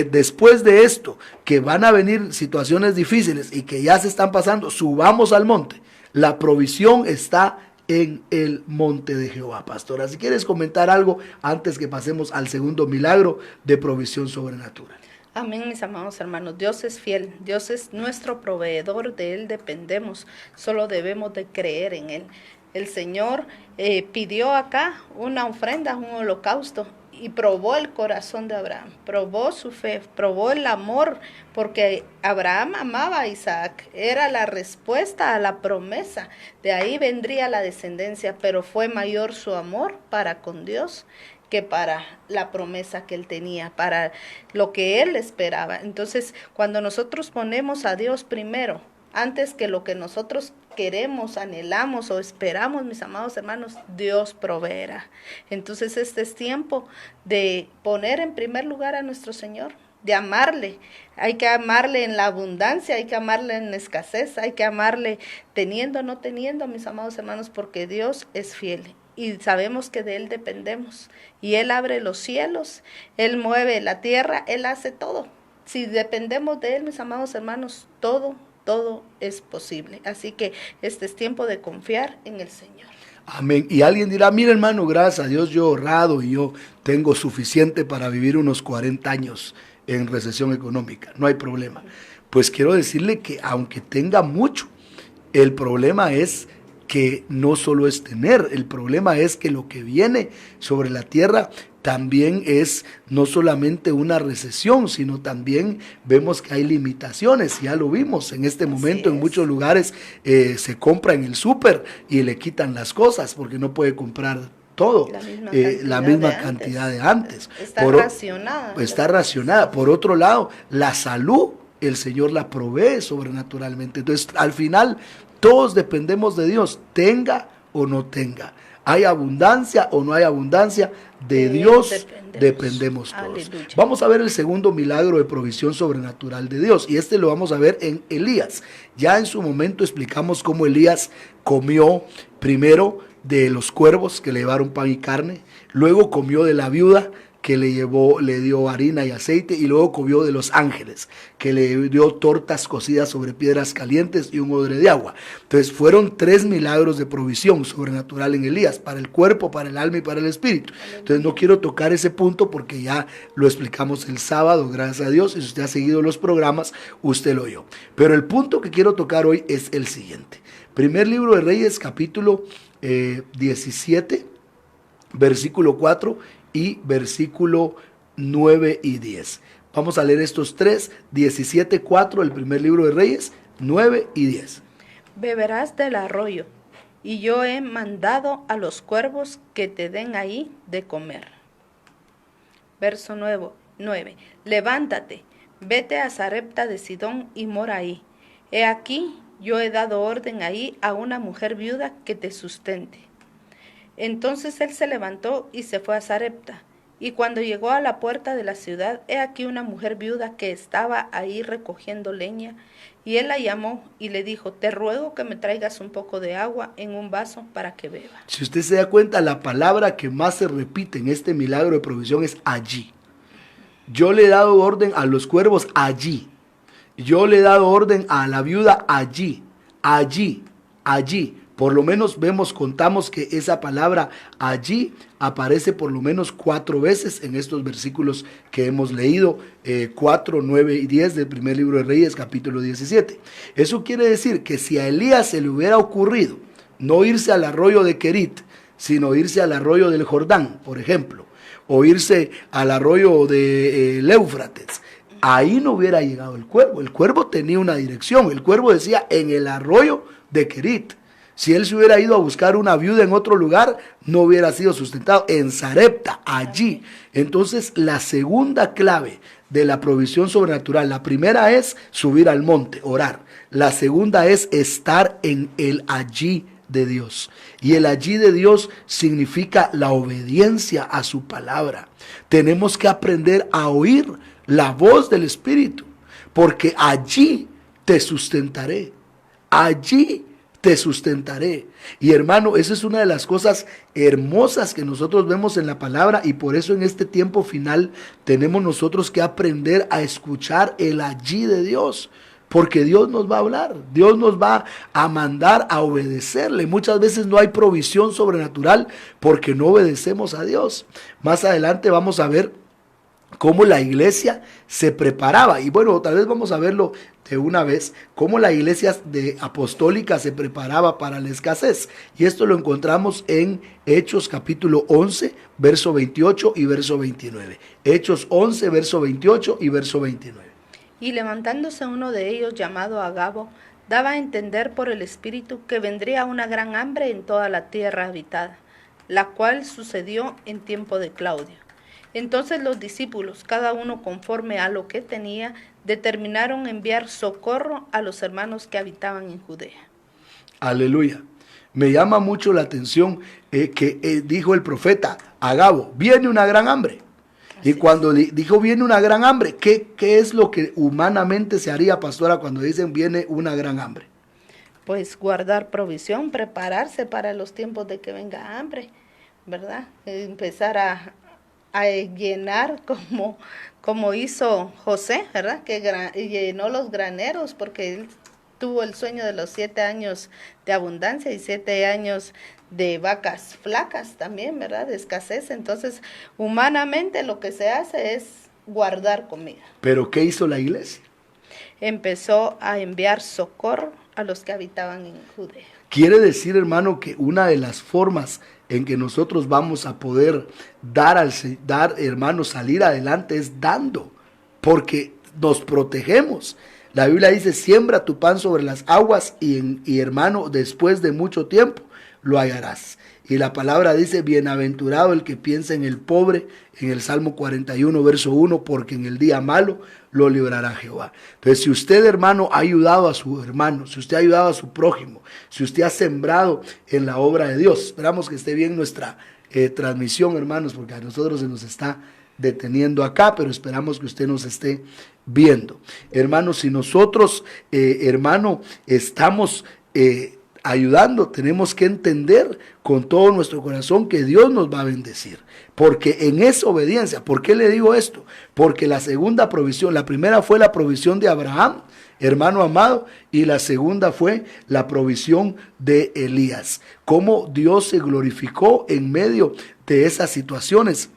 después de esto, que van a venir situaciones difíciles y que ya se están pasando, subamos al monte. La provisión está en el monte de Jehová, pastora. Si quieres comentar algo antes que pasemos al segundo milagro de provisión sobrenatural. Amén, mis amados hermanos. Dios es fiel, Dios es nuestro proveedor, de Él dependemos, solo debemos de creer en Él. El Señor pidió acá una ofrenda, un holocausto, y probó el corazón de Abraham, probó su fe, probó el amor, porque Abraham amaba a Isaac, era la respuesta a la promesa, de ahí vendría la descendencia, pero fue mayor su amor para con Dios que para la promesa que él tenía, para lo que él esperaba. Entonces, cuando nosotros ponemos a Dios primero, antes que lo que nosotros queremos, anhelamos o esperamos, mis amados hermanos, Dios proveerá. Entonces este es tiempo de poner en primer lugar a nuestro Señor, de amarle. Hay que amarle en la abundancia, hay que amarle en la escasez, hay que amarle teniendo o no teniendo, mis amados hermanos, porque Dios es fiel. Y sabemos que de Él dependemos. Y Él abre los cielos, Él mueve la tierra, Él hace todo. Si dependemos de Él, mis amados hermanos, todo es posible. Así que este es tiempo de confiar en el Señor. Amén. Y alguien dirá, mira hermano, gracias a Dios yo he ahorrado y yo tengo suficiente para vivir unos 40 años en recesión económica. No hay problema. Pues quiero decirle que aunque tenga mucho, el problema es que no solo es tener, el problema es que lo que viene sobre la tierra también es no solamente una recesión, sino también vemos que hay limitaciones, ya lo vimos en este momento, en muchos lugares se compra en el súper y le quitan las cosas porque no puede comprar todo, la misma cantidad de antes. Está racionada. Está racionada. Por otro lado, la salud, el Señor la provee sobrenaturalmente. Entonces, al final, todos dependemos de Dios, tenga o no tenga. Hay abundancia o no hay abundancia, de Dios dependemos todos. Aleluya. Vamos a ver el segundo milagro de provisión sobrenatural de Dios, y este lo vamos a ver en Elías. Ya en su momento explicamos cómo Elías comió primero de los cuervos que le llevaron pan y carne, luego comió de la viuda que le dio harina y aceite, y luego comió de los ángeles, que le dio tortas cocidas sobre piedras calientes y un odre de agua. Entonces fueron 3 milagros de provisión sobrenatural en Elías, para el cuerpo, para el alma y para el espíritu. Entonces no quiero tocar ese punto porque ya lo explicamos el sábado, gracias a Dios, y si usted ha seguido los programas, usted lo oyó. Pero el punto que quiero tocar hoy es el siguiente. Primer libro de Reyes, capítulo 17, versículo 4 y versículo 9 y 10. Vamos a leer estos 3, 17, 4, el primer libro de Reyes, 9 y 10. Beberás del arroyo, y yo he mandado a los cuervos que te den ahí de comer. Verso 9. 9. Levántate, vete a Sarepta de Sidón y mora ahí. He aquí, yo he dado orden ahí a una mujer viuda que te sustente. Entonces él se levantó y se fue a Sarepta. Y cuando llegó a la puerta de la ciudad, he aquí una mujer viuda que estaba ahí recogiendo leña. Y él la llamó y le dijo, te ruego que me traigas un poco de agua en un vaso para que beba. Si usted se da cuenta, la palabra que más se repite en este milagro de provisión es allí. Yo le he dado orden a los cuervos allí. Yo le he dado orden a la viuda allí. Allí, allí. Por lo menos contamos que esa palabra allí aparece por lo menos 4 veces en estos versículos que hemos leído, 4, 9 y 10 del primer libro de Reyes, capítulo 17. Eso quiere decir que si a Elías se le hubiera ocurrido no irse al arroyo de Querit, sino irse al arroyo del Jordán, por ejemplo, o irse al arroyo de Éufrates, ahí no hubiera llegado el cuervo. El cuervo tenía una dirección, el cuervo decía en el arroyo de Querit. Si él se hubiera ido a buscar una viuda en otro lugar, no hubiera sido sustentado en Sarepta, allí. Entonces, la segunda clave de la provisión sobrenatural, la primera es subir al monte, orar. La segunda es estar en el allí de Dios. Y el allí de Dios significa la obediencia a su palabra. Tenemos que aprender a oír la voz del Espíritu, porque allí te sustentaré. Allí te sustentaré. Y hermano, esa es una de las cosas hermosas que nosotros vemos en la palabra, y por eso en este tiempo final tenemos nosotros que aprender a escuchar el allí de Dios, porque Dios nos va a hablar, Dios nos va a mandar a obedecerle. Muchas veces no hay provisión sobrenatural porque no obedecemos a Dios. Más adelante vamos a ver cómo la iglesia se preparaba, y bueno, tal vez vamos a verlo de una vez, cómo la iglesia apostólica se preparaba para la escasez, y esto lo encontramos en Hechos capítulo 11, verso 28 y verso 29. Hechos 11, verso 28 y verso 29. Y levantándose uno de ellos, llamado Agabo, daba a entender por el Espíritu que vendría una gran hambre en toda la tierra habitada, la cual sucedió en tiempo de Claudio. Entonces los discípulos, cada uno conforme a lo que tenía, determinaron enviar socorro a los hermanos que habitaban en Judea. Aleluya. Me llama mucho la atención que dijo el profeta Agabo, viene una gran hambre. Y cuando dijo viene una gran hambre, ¿qué es lo que humanamente se haría, pastora, cuando dicen viene una gran hambre? Pues guardar provisión, prepararse para los tiempos de que venga hambre, ¿verdad? Empezar a llenar como hizo José, ¿verdad? Que llenó los graneros, porque él tuvo el sueño de los 7 años de abundancia y 7 años de vacas flacas también, ¿verdad? De escasez. Entonces, humanamente lo que se hace es guardar comida. ¿Pero qué hizo la iglesia? Empezó a enviar socorro a los que habitaban en Judea. Quiere decir, hermano, que una de las formas en que nosotros vamos a poder dar, hermano, salir adelante es dando, porque nos protegemos. La Biblia dice, siembra tu pan sobre las aguas y hermano, después de mucho tiempo lo hallarás. Y la palabra dice, bienaventurado el que piensa en el pobre, en el Salmo 41, verso 1, porque en el día malo lo librará Jehová. Entonces, si usted, hermano, ha ayudado a su hermano, si usted ha ayudado a su prójimo, si usted ha sembrado en la obra de Dios, esperamos que esté bien nuestra transmisión, hermanos, porque a nosotros se nos está deteniendo acá, pero esperamos que usted nos esté viendo. Hermanos, si nosotros, hermano, estamos ayudando, tenemos que entender con todo nuestro corazón que Dios nos va a bendecir, porque en esa obediencia. ¿Por qué le digo esto? Porque la segunda provisión, la primera fue la provisión de Abraham, hermano amado, y la segunda fue la provisión de Elías. Cómo Dios se glorificó en medio de esas situaciones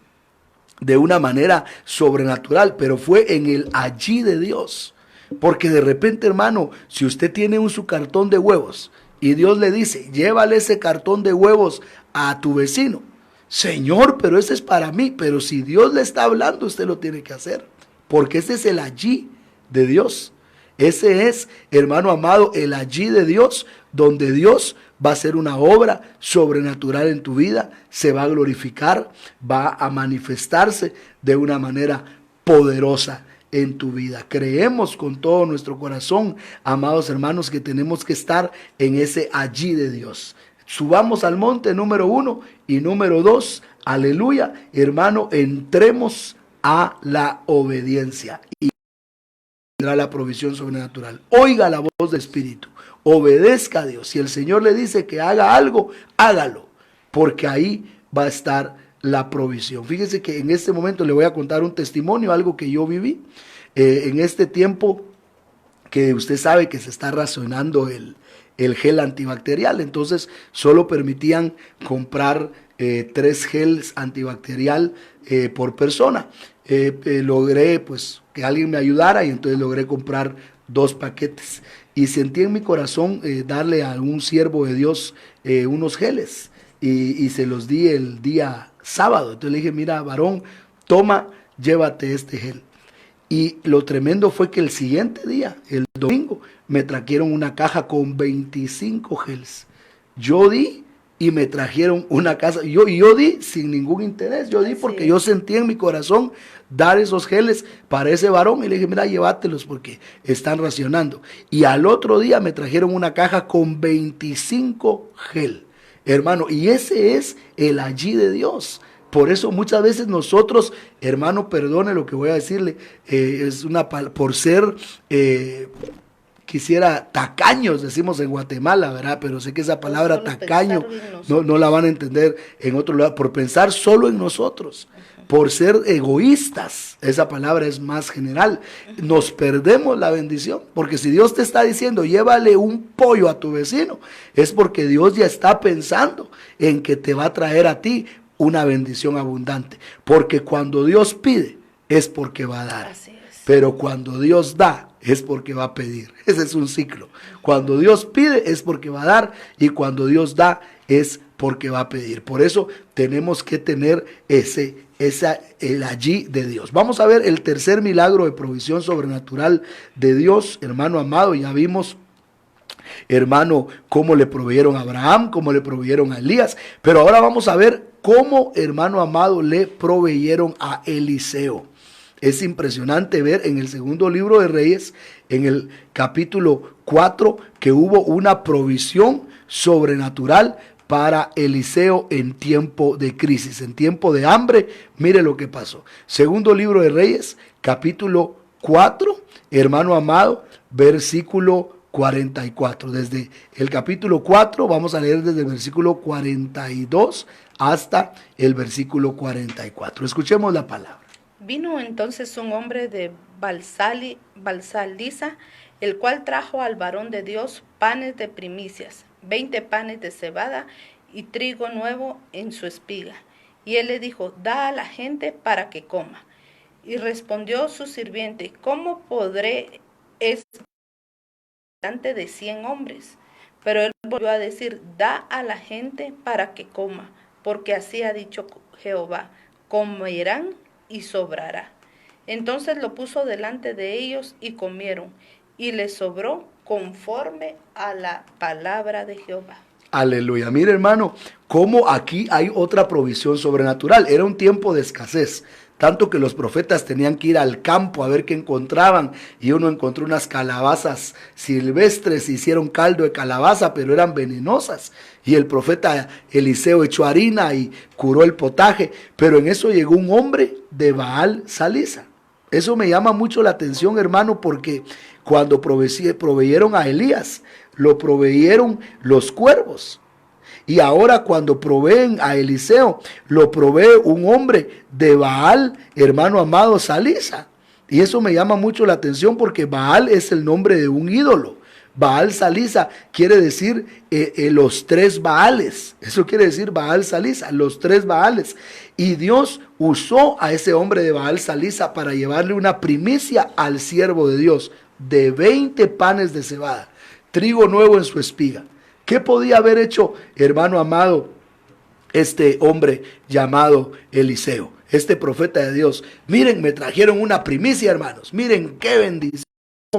de una manera sobrenatural, pero fue en el allí de Dios. Porque de repente, hermano, si usted tiene su cartón de huevos y Dios le dice, llévale ese cartón de huevos a tu vecino. Señor, pero ese es para mí. Pero si Dios le está hablando, usted lo tiene que hacer, porque ese es el allí de Dios. Ese es, hermano amado, el allí de Dios, donde Dios va a hacer una obra sobrenatural en tu vida, se va a glorificar, va a manifestarse de una manera poderosa en tu vida. Creemos con todo nuestro corazón, amados hermanos, que tenemos que estar en ese allí de Dios. Subamos al monte, número 1, y número 2, aleluya, hermano, entremos a la obediencia y tendrá la provisión sobrenatural. Oiga la voz del Espíritu, obedezca a Dios. Si el Señor le dice que haga algo, hágalo, porque ahí va a estar la provisión. Fíjese que en este momento le voy a contar un testimonio, algo que yo viví en este tiempo, que usted sabe que se está racionando el gel antibacterial. Entonces solo permitían comprar 3 gels antibacterial por persona. Logré pues que alguien me ayudara, y entonces logré comprar 2 paquetes, y sentí en mi corazón darle a un siervo de Dios unos geles, y se los di el día sábado. Entonces le dije, mira, varón, toma, llévate este gel. Y lo tremendo fue que el siguiente día, el domingo, me trajeron una caja con 25 gels. Yo di y me trajeron una casa. Yo di sin ningún interés. Yo di porque yo sentí en mi corazón dar esos geles para ese varón. Y le dije, mira, llévatelos porque están racionando. Y al otro día me trajeron una caja con 25 gel. Hermano, y ese es el allí de Dios. Por eso muchas veces nosotros, hermano, perdone lo que voy a decirle, por ser, quisiera tacaños, decimos en Guatemala, ¿verdad? Pero sé que esa palabra tacaño no la van a entender en otro lugar, por pensar solo en nosotros, por ser egoístas. Esa palabra es más general. Nos perdemos la bendición, porque si Dios te está diciendo, llévale un pollo a tu vecino, es porque Dios ya está pensando en que te va a traer a ti una bendición abundante, porque cuando Dios pide es porque va a dar, pero cuando Dios da es porque va a pedir. Ese es un ciclo. Cuando Dios pide es porque va a dar, y cuando Dios da es porque va a pedir. Por eso tenemos que tener el allí de Dios. Vamos a ver el tercer milagro de provisión sobrenatural de Dios, hermano amado. Ya vimos, hermano, cómo le proveyeron a Abraham, cómo le proveyeron a Elías, pero ahora vamos a ver cómo, hermano amado, le proveyeron a Eliseo. Es impresionante ver en el segundo libro de Reyes, en el capítulo 4, que hubo una provisión sobrenatural para Eliseo en tiempo de crisis, en tiempo de hambre. Mire lo que pasó. Segundo libro de Reyes, capítulo 4, hermano amado, versículo 44. Desde el capítulo 4 vamos a leer desde el versículo 42 hasta el versículo 44. Escuchemos la palabra. Vino entonces un hombre de Balsalisa, el cual trajo al varón de Dios panes de primicias, 20 panes de cebada y trigo nuevo en su espiga. Y él le dijo, da a la gente para que coma. Y respondió su sirviente, ¿cómo podré delante de 100 hombres? Pero él volvió a decir, da a la gente para que coma, porque así ha dicho Jehová, comerán y sobrará. Entonces lo puso delante de ellos y comieron, y les sobró conforme a la palabra de Jehová. Aleluya. Mire, hermano, cómo aquí hay otra provisión sobrenatural. Era un tiempo de escasez, tanto que los profetas tenían que ir al campo a ver qué encontraban, y uno encontró unas calabazas silvestres, hicieron caldo de calabaza, pero eran venenosas, y el profeta Eliseo echó harina y curó el potaje, pero en eso llegó un hombre de Baal Salisa. Eso me llama mucho la atención, hermano, porque cuando proveyeron a Elías, lo proveyeron los cuervos. Y ahora cuando proveen a Eliseo, lo provee un hombre de Baal, hermano amado, Salisa. Y eso me llama mucho la atención, porque Baal es el nombre de un ídolo. Baal Salisa quiere decir los 3 Baales. Eso quiere decir Baal Salisa, los 3 Baales. Y Dios usó a ese hombre de Baal Salisa para llevarle una primicia al siervo de Dios de 20 panes de cebada, trigo nuevo en su espiga. ¿Qué podía haber hecho, hermano amado, este hombre llamado Eliseo, este profeta de Dios? Miren, me trajeron una primicia, hermanos. Miren qué bendición.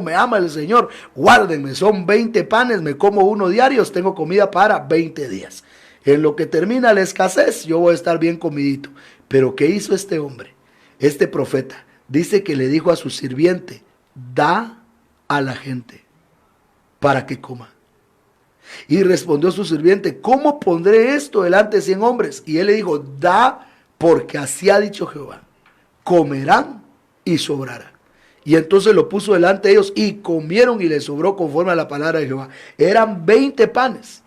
Me ama el Señor. Guárdenme, son 20 panes, me como uno diario, tengo comida para 20 días. En lo que termina la escasez, yo voy a estar bien comidito. Pero ¿qué hizo este hombre, este profeta? dice que le dijo a su sirviente, da a la gente para que coma. Y respondió su sirviente, ¿cómo pondré esto delante de 100 hombres? Y él le dijo, da, porque así ha dicho Jehová, comerán y sobrará. Y entonces lo puso delante de ellos y comieron y les sobró conforme a la palabra de Jehová. Eran 20 panes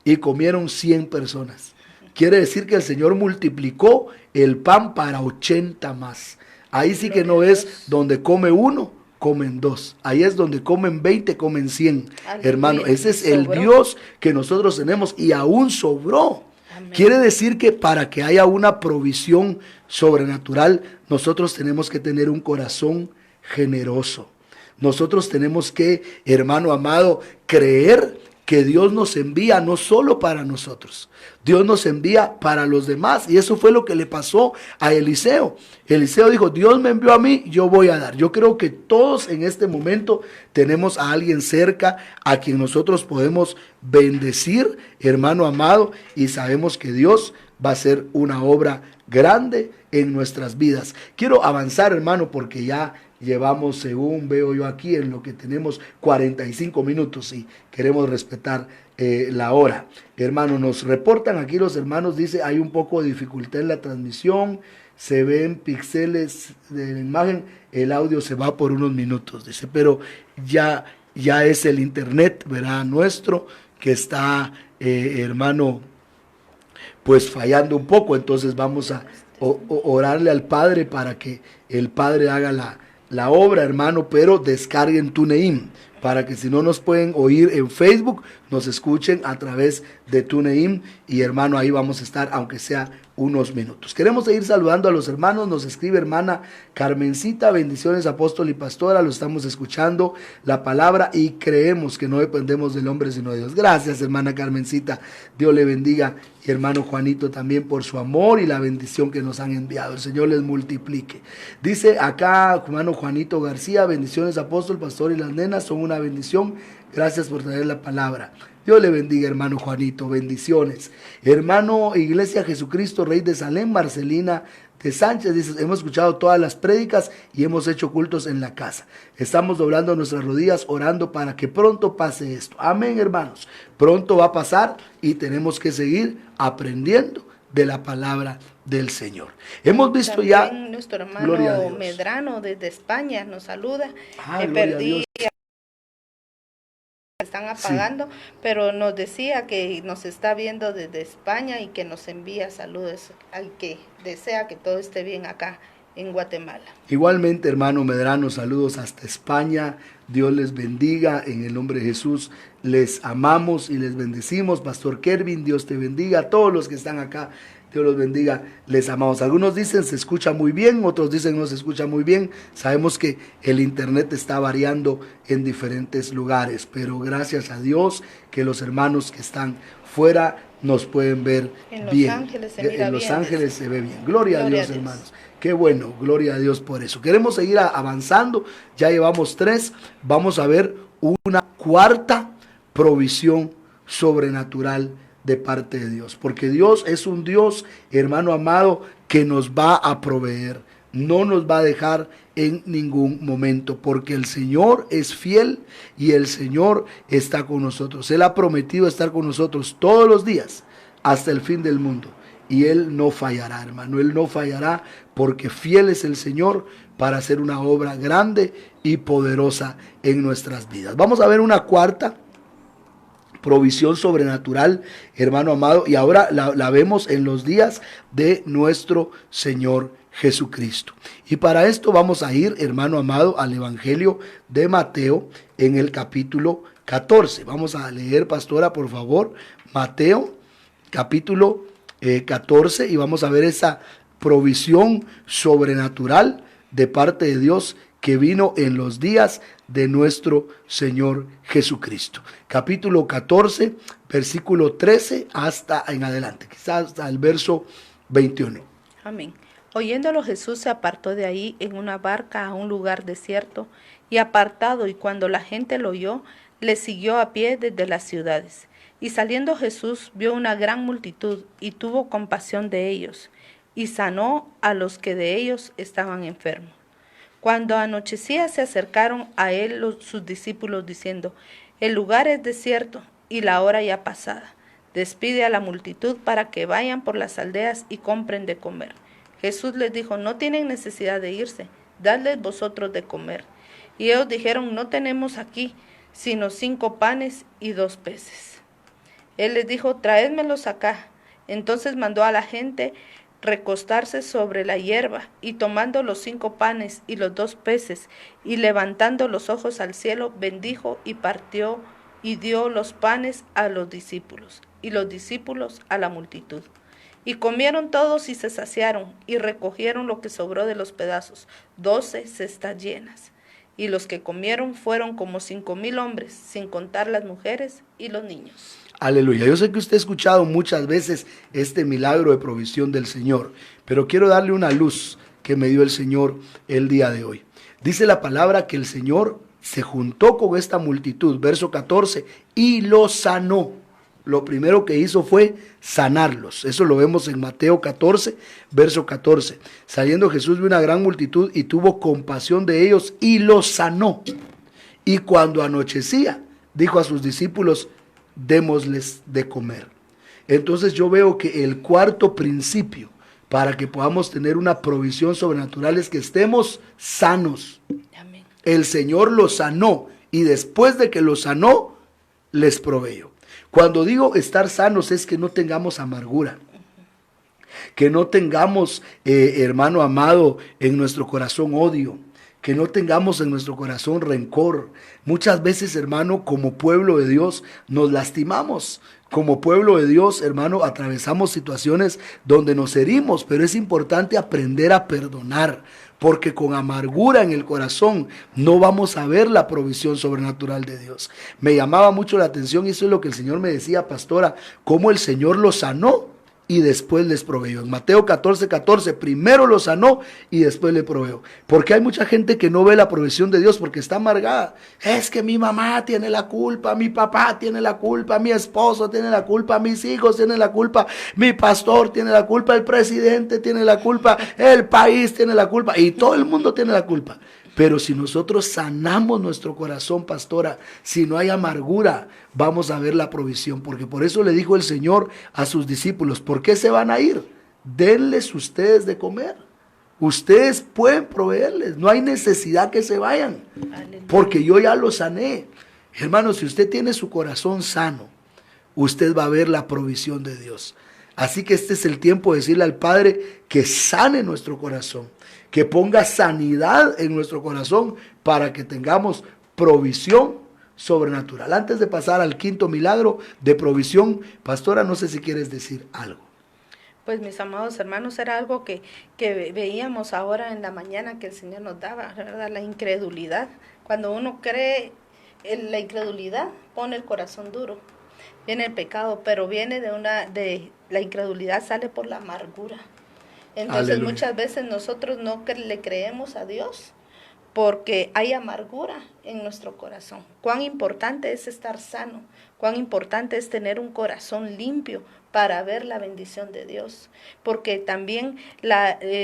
y comieron 100 personas. Quiere decir que el Señor multiplicó el pan para 80 más. Ahí sí que no es donde come uno, comen dos. Ahí es donde comen 20, comen 100. Aleluya. Hermano, ese es el Sobró. Dios que nosotros tenemos y aún sobró. Amén. Quiere decir que para que haya una provisión sobrenatural, nosotros tenemos que tener un corazón generoso. Nosotros tenemos que, hermano amado, creer que Dios nos envía no solo para nosotros, Dios nos envía para los demás. Y eso fue lo que le pasó a Eliseo. Eliseo dijo, Dios me envió a mí, yo voy a dar. Yo creo que todos en este momento tenemos a alguien cerca a quien nosotros podemos bendecir, hermano amado, y sabemos que Dios va a hacer una obra grande en nuestras vidas. Quiero avanzar, hermano, porque ya llevamos, según veo yo aquí, en lo que tenemos 45 minutos y queremos respetar la hora. Hermano, nos reportan aquí los hermanos, dice, hay un poco de dificultad en la transmisión, se ven píxeles de la imagen, el audio se va por unos minutos, dice, pero ya es el internet, ¿verdad? Nuestro, que está, hermano, pues fallando un poco. Entonces vamos a orarle al Padre para que el Padre haga la obra, hermano, pero descarguen TuneIn, para que si no nos pueden oír en Facebook, nos escuchen a través de TuneIn, y hermano, ahí vamos a estar, aunque sea unos minutos. Queremos seguir saludando a los hermanos. Nos escribe hermana Carmencita, bendiciones apóstol y pastora, lo estamos escuchando la palabra y creemos que no dependemos del hombre sino de Dios. Gracias, hermana Carmencita, Dios le bendiga, y hermano Juanito también por su amor y la bendición que nos han enviado. El Señor les multiplique. Dice acá hermano Juanito García, bendiciones apóstol, pastor, y las nenas son una bendición, gracias por traer la palabra. Dios le bendiga, hermano Juanito, bendiciones. Hermano Iglesia Jesucristo, Rey de Salem, Marcelina de Sánchez, dice, hemos escuchado todas las prédicas y hemos hecho cultos en la casa. Estamos doblando nuestras rodillas, orando para que pronto pase esto. Amén, hermanos. Pronto va a pasar y tenemos que seguir aprendiendo de la palabra del Señor. Hemos visto También ya. nuestro Gloria a hermano Dios. Medrano desde España nos saluda. Gloria a Perdí, Dios. están apagando, pero nos decía que nos está viendo desde España y que nos envía saludos al que desea que todo esté bien acá en Guatemala. Igualmente, hermano Medrano, saludos hasta España. Dios les bendiga, en el nombre de Jesús les amamos y les bendecimos. Pastor Kervin, Dios te bendiga. A todos los que están acá, Dios los bendiga, les amamos. Algunos dicen se escucha muy bien, otros dicen no se escucha muy bien. Sabemos que el internet está variando en diferentes lugares, pero gracias a Dios que los hermanos que están fuera nos pueden ver En Los bien. Ángeles se mira En Los bien, Ángeles dice. se ve bien. Gloria a Dios, hermanos. Qué bueno, gloria a Dios por eso. Queremos seguir avanzando, ya llevamos 3, vamos a ver una cuarta provisión sobrenatural de parte de Dios, porque Dios es un Dios, hermano amado, que nos va a proveer, no nos va a dejar en ningún momento, porque el Señor es fiel y el Señor está con nosotros. Él ha prometido estar con nosotros todos los días hasta el fin del mundo. Y Él no fallará, hermano, Él no fallará, porque fiel es el Señor para hacer una obra grande y poderosa en nuestras vidas. Vamos a ver una cuarta provisión sobrenatural, hermano amado, y ahora la vemos en los días de nuestro Señor Jesucristo. Y para esto vamos a ir, hermano amado, al Evangelio de Mateo en el capítulo 14. Vamos a leer, pastora, por favor, Mateo, capítulo 14, y vamos a ver esa provisión sobrenatural de parte de Dios que vino en los días de nuestro Señor Jesucristo. Capítulo 14, versículo 13 hasta en adelante, quizás hasta el verso 21. Amén. Oyéndolo, Jesús se apartó de ahí en una barca a un lugar desierto y apartado, y cuando la gente lo oyó, le siguió a pie desde las ciudades. Y saliendo Jesús vio una gran multitud y tuvo compasión de ellos, y sanó a los que de ellos estaban enfermos, Cuando anochecía se acercaron a él sus discípulos diciendo: el lugar es desierto y la hora ya pasada. Despide a la multitud para que vayan por las aldeas y compren de comer. Jesús les dijo: no tienen necesidad de irse, dadles vosotros de comer. Y ellos dijeron: no tenemos aquí sino 5 panes y 2 peces. Él les dijo: traédmelos acá. Entonces mandó a la gente recostarse sobre la hierba, y tomando los 5 panes y los 2 peces, y levantando los ojos al cielo, bendijo y partió, y dio los panes a los discípulos, y los discípulos a la multitud. Y comieron todos y se saciaron, y recogieron lo que sobró de los pedazos, 12 cestas llenas. Y los que comieron fueron como 5,000 hombres, sin contar las mujeres y los niños. Aleluya. Yo sé que usted ha escuchado muchas veces este milagro de provisión del Señor, pero quiero darle una luz que me dio el Señor el día de hoy. Dice la palabra que el Señor se juntó con esta multitud, verso 14, y los sanó. Lo primero que hizo fue sanarlos. Eso lo vemos en Mateo 14, verso 14. Saliendo Jesús de una gran multitud y tuvo compasión de ellos y los sanó. Y cuando anochecía, dijo a sus discípulos: démosles de comer. Entonces yo veo que el cuarto principio para que podamos tener una provisión sobrenatural es que estemos sanos. Amén. El Señor los sanó y después de que los sanó, les proveyó. Cuando digo estar sanos es que no tengamos amargura, que no tengamos, hermano amado, en nuestro corazón odio, que no tengamos en nuestro corazón rencor. Muchas veces, hermano, como pueblo de Dios nos lastimamos. Como pueblo de Dios, hermano, atravesamos situaciones donde nos herimos, pero es importante aprender a perdonar, porque con amargura en el corazón no vamos a ver la provisión sobrenatural de Dios. Me llamaba mucho la atención, y eso es lo que el Señor me decía, pastora, cómo el Señor los sanó y después les proveyó. En Mateo 14, 14, primero los sanó y después le proveyó. Porque hay mucha gente que no ve la provisión de Dios porque está amargada. Es que mi mamá tiene la culpa, mi papá tiene la culpa, mi esposo tiene la culpa, mis hijos tienen la culpa, mi pastor tiene la culpa, el presidente tiene la culpa, el país tiene la culpa y todo el mundo tiene la culpa. Pero si nosotros sanamos nuestro corazón, pastora, si no hay amargura, vamos a ver la provisión. Porque por eso le dijo el Señor a sus discípulos: ¿por qué se van a ir? Denles ustedes de comer. Ustedes pueden proveerles. No hay necesidad que se vayan. Porque yo ya los sané. Hermano, si usted tiene su corazón sano, usted va a ver la provisión de Dios. Así que este es el tiempo de decirle al Padre que sane nuestro corazón, que ponga sanidad en nuestro corazón para que tengamos provisión sobrenatural. Antes de pasar al quinto milagro de provisión, pastora, no sé si quieres decir algo. Pues mis amados hermanos, era algo que veíamos ahora en la mañana que el Señor nos daba, ¿verdad? La incredulidad. Cuando uno cree, la incredulidad pone el corazón duro. Viene el pecado, pero viene de la incredulidad, sale por la amargura. Entonces Aleluya. Muchas veces nosotros no le creemos a Dios porque hay amargura en nuestro corazón. Cuán importante es estar sano, cuán importante es tener un corazón limpio para ver la bendición de Dios. Porque también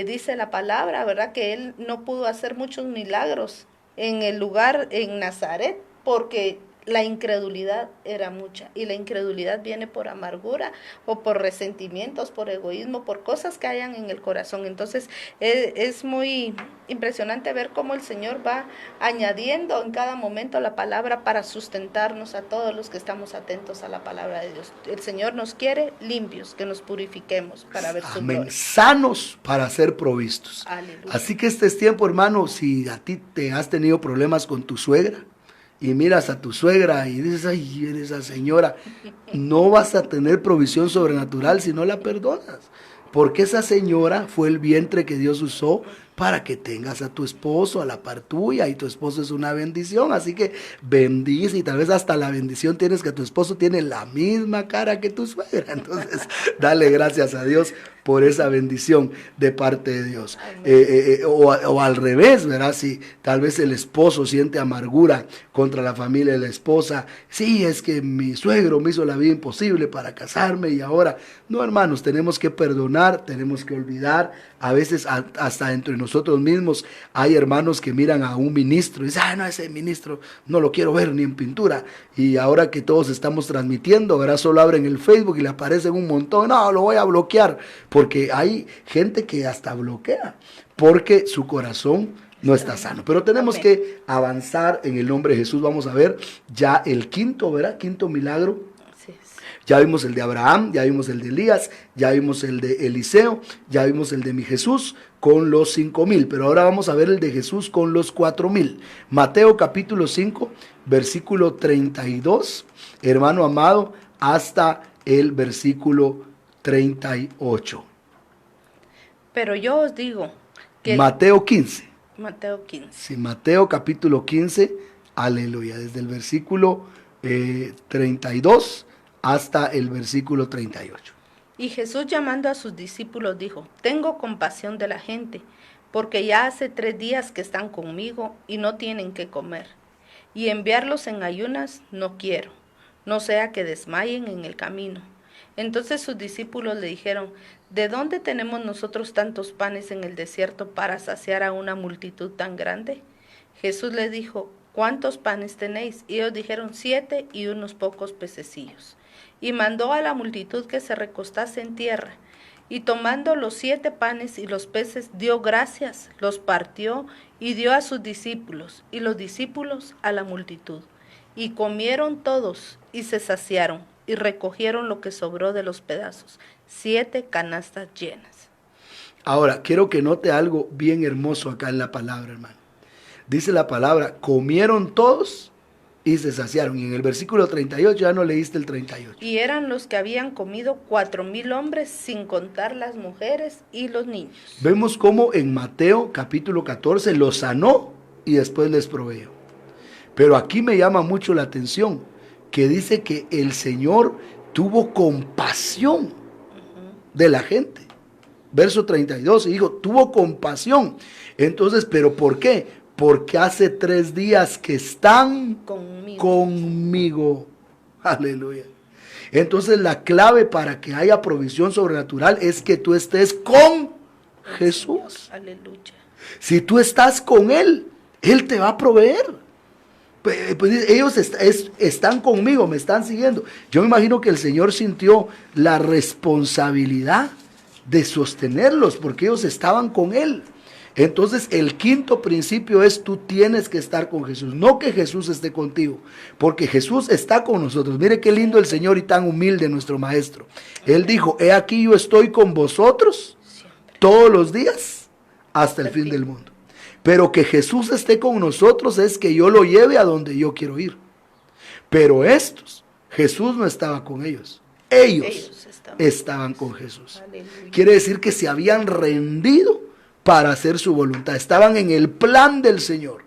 dice la palabra, ¿verdad?, que Él no pudo hacer muchos milagros en el lugar, en Nazaret, porque la incredulidad era mucha, y la incredulidad viene por amargura o por resentimientos, por egoísmo, por cosas que hayan en el corazón. Entonces es muy impresionante ver cómo el Señor va añadiendo en cada momento la palabra para sustentarnos a todos los que estamos atentos a la palabra de Dios. El Señor nos quiere limpios, que nos purifiquemos para ver su gloria. Sanos para ser provistos. Aleluya. Así que este es tiempo, hermano, si a ti te has tenido problemas con tu suegra, y miras a tu suegra y dices: ay, esa señora, no vas a tener provisión sobrenatural si no la perdonas. Porque esa señora fue el vientre que Dios usó para que tengas a tu esposo a la par tuya, y tu esposo es una bendición. Así que bendice, y tal vez hasta la bendición tienes que tu esposo tiene la misma cara que tu suegra. Entonces, dale gracias a Dios por esa bendición de parte de Dios. O al revés, ¿verdad? Si tal vez el esposo siente amargura contra la familia de la esposa, sí, es que mi suegro me hizo la vida imposible para casarme y ahora, no, hermanos, tenemos que perdonar, tenemos que olvidar. A veces hasta entre nosotros mismos hay hermanos que miran a un ministro y dicen, no, ese ministro no lo quiero ver ni en pintura. Y ahora que todos estamos transmitiendo, ¿verdad? Solo abren el Facebook y le aparecen un montón, no, lo voy a bloquear, porque hay gente que hasta bloquea, porque su corazón no está sano. Pero tenemos que avanzar en el nombre de Jesús. Vamos a ver ya el quinto, ¿verdad? Quinto milagro. Ya vimos el de Abraham, ya vimos el de Elías, ya vimos el de Eliseo, ya vimos el de mi Jesús con los 5,000, pero ahora vamos a ver el de Jesús con los 4,000. Mateo capítulo 5, versículo 32, hermano amado, hasta el versículo 38. Pero yo os digo que... Mateo 15. Mateo 15. Sí, Mateo capítulo 15, aleluya, desde el versículo 32 hasta el versículo 38. Y Jesús, llamando a sus discípulos, dijo: tengo compasión de la gente, porque ya hace 3 días que están conmigo y no tienen que comer. Y enviarlos en ayunas no quiero, no sea que desmayen en el camino. Entonces sus discípulos le dijeron: ¿de dónde tenemos nosotros tantos panes en el desierto para saciar a una multitud tan grande? Jesús les dijo: ¿cuántos panes tenéis? Y ellos dijeron: 7 y unos pocos pececillos. Y mandó a la multitud que se recostase en tierra. Y tomando los 7 panes y los peces, dio gracias, los partió y dio a sus discípulos, y los discípulos a la multitud. Y comieron todos y se saciaron, y recogieron lo que sobró de los pedazos, 7 canastas llenas. Ahora, quiero que note algo bien hermoso acá en la palabra, hermano. Dice la palabra, comieron todos y se saciaron. Y en el versículo 38, ya no leíste el 38. Y eran los que habían comido 4,000 hombres, sin contar las mujeres y los niños. Vemos cómo en Mateo capítulo 14 los sanó y después les proveyó. Pero aquí me llama mucho la atención que dice que el Señor tuvo compasión de la gente. Verso 32, y dijo, tuvo compasión. Entonces, ¿pero por qué? Porque hace 3 días que están conmigo. Aleluya. Entonces la clave para que haya provisión sobrenatural es que tú estés con Jesús. Aleluya. Si tú estás con Él, Él te va a proveer. Pues ellos están conmigo, me están siguiendo. Yo me imagino que el Señor sintió la responsabilidad de sostenerlos porque ellos estaban con Él. Entonces el quinto principio es: tú tienes que estar con Jesús, no que Jesús esté contigo, porque Jesús está con nosotros. Mire qué lindo el Señor y tan humilde nuestro Maestro. Él dijo: he aquí yo estoy con vosotros todos los días hasta el fin del mundo. Pero que Jesús esté con nosotros es que yo lo lleve a donde yo quiero ir. Pero estos, Jesús no estaba con ellos, ellos estaban con Jesús. Aleluya. Quiere decir que se habían rendido para hacer su voluntad. Estaban en el plan del Señor.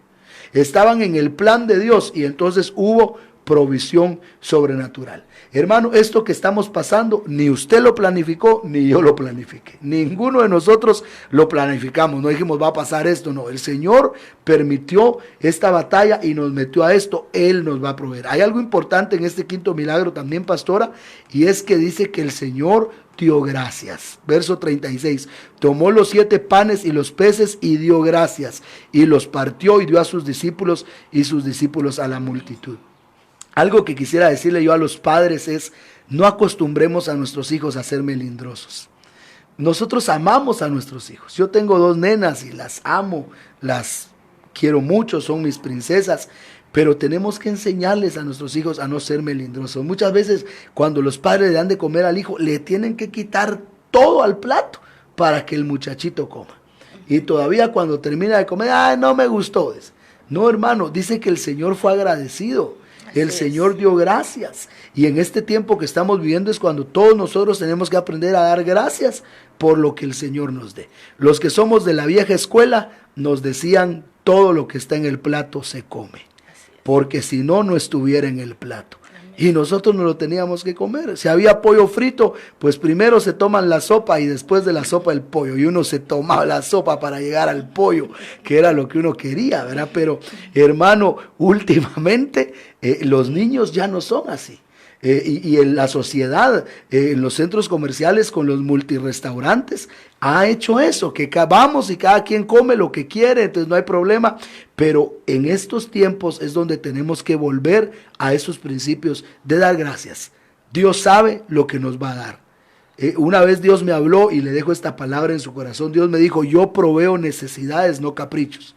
Estaban en el plan de Dios. Y entonces hubo provisión sobrenatural. Hermano, esto que estamos pasando, ni usted lo planificó, ni yo lo planifiqué. Ninguno de nosotros lo planificamos. No dijimos, va a pasar esto. No, el Señor permitió esta batalla y nos metió a esto. Él nos va a proveer. Hay algo importante en este quinto milagro también, pastora, y es que dice que el Señor dio gracias. Verso 36. Tomó los 7 panes y los peces y dio gracias. Y los partió y dio a sus discípulos y sus discípulos a la multitud. Algo que quisiera decirle yo a los padres es: no acostumbremos a nuestros hijos a ser melindrosos. Nosotros amamos a nuestros hijos. Yo tengo 2 nenas y las amo, las quiero mucho, son mis princesas. Pero tenemos que enseñarles a nuestros hijos a no ser melindrosos. Muchas veces cuando los padres le dan de comer al hijo, le tienen que quitar todo al plato para que el muchachito coma. Y todavía cuando termina de comer, no me gustó. No, hermano, dice que el Señor fue agradecido. El Señor dio gracias. Y en este tiempo que estamos viviendo es cuando todos nosotros tenemos que aprender a dar gracias por lo que el Señor nos dé. Los que somos de la vieja escuela nos decían: todo lo que está en el plato se come. Porque si no, no estuviera en el plato. Y nosotros no lo teníamos que comer. Si había pollo frito, pues primero se toman la sopa y después de la sopa el pollo. Y uno se tomaba la sopa para llegar al pollo, que era lo que uno quería, ¿verdad? Pero, hermano, últimamente los niños ya no son así. Y en la sociedad, en los centros comerciales con los multirestaurantes, ha hecho eso, que vamos y cada quien come lo que quiere, entonces no hay problema. Pero en estos tiempos es donde tenemos que volver a esos principios de dar gracias. Dios sabe lo que nos va a dar. Una vez Dios me habló y le dejo esta palabra en su corazón. Dios me dijo: yo proveo necesidades, no caprichos.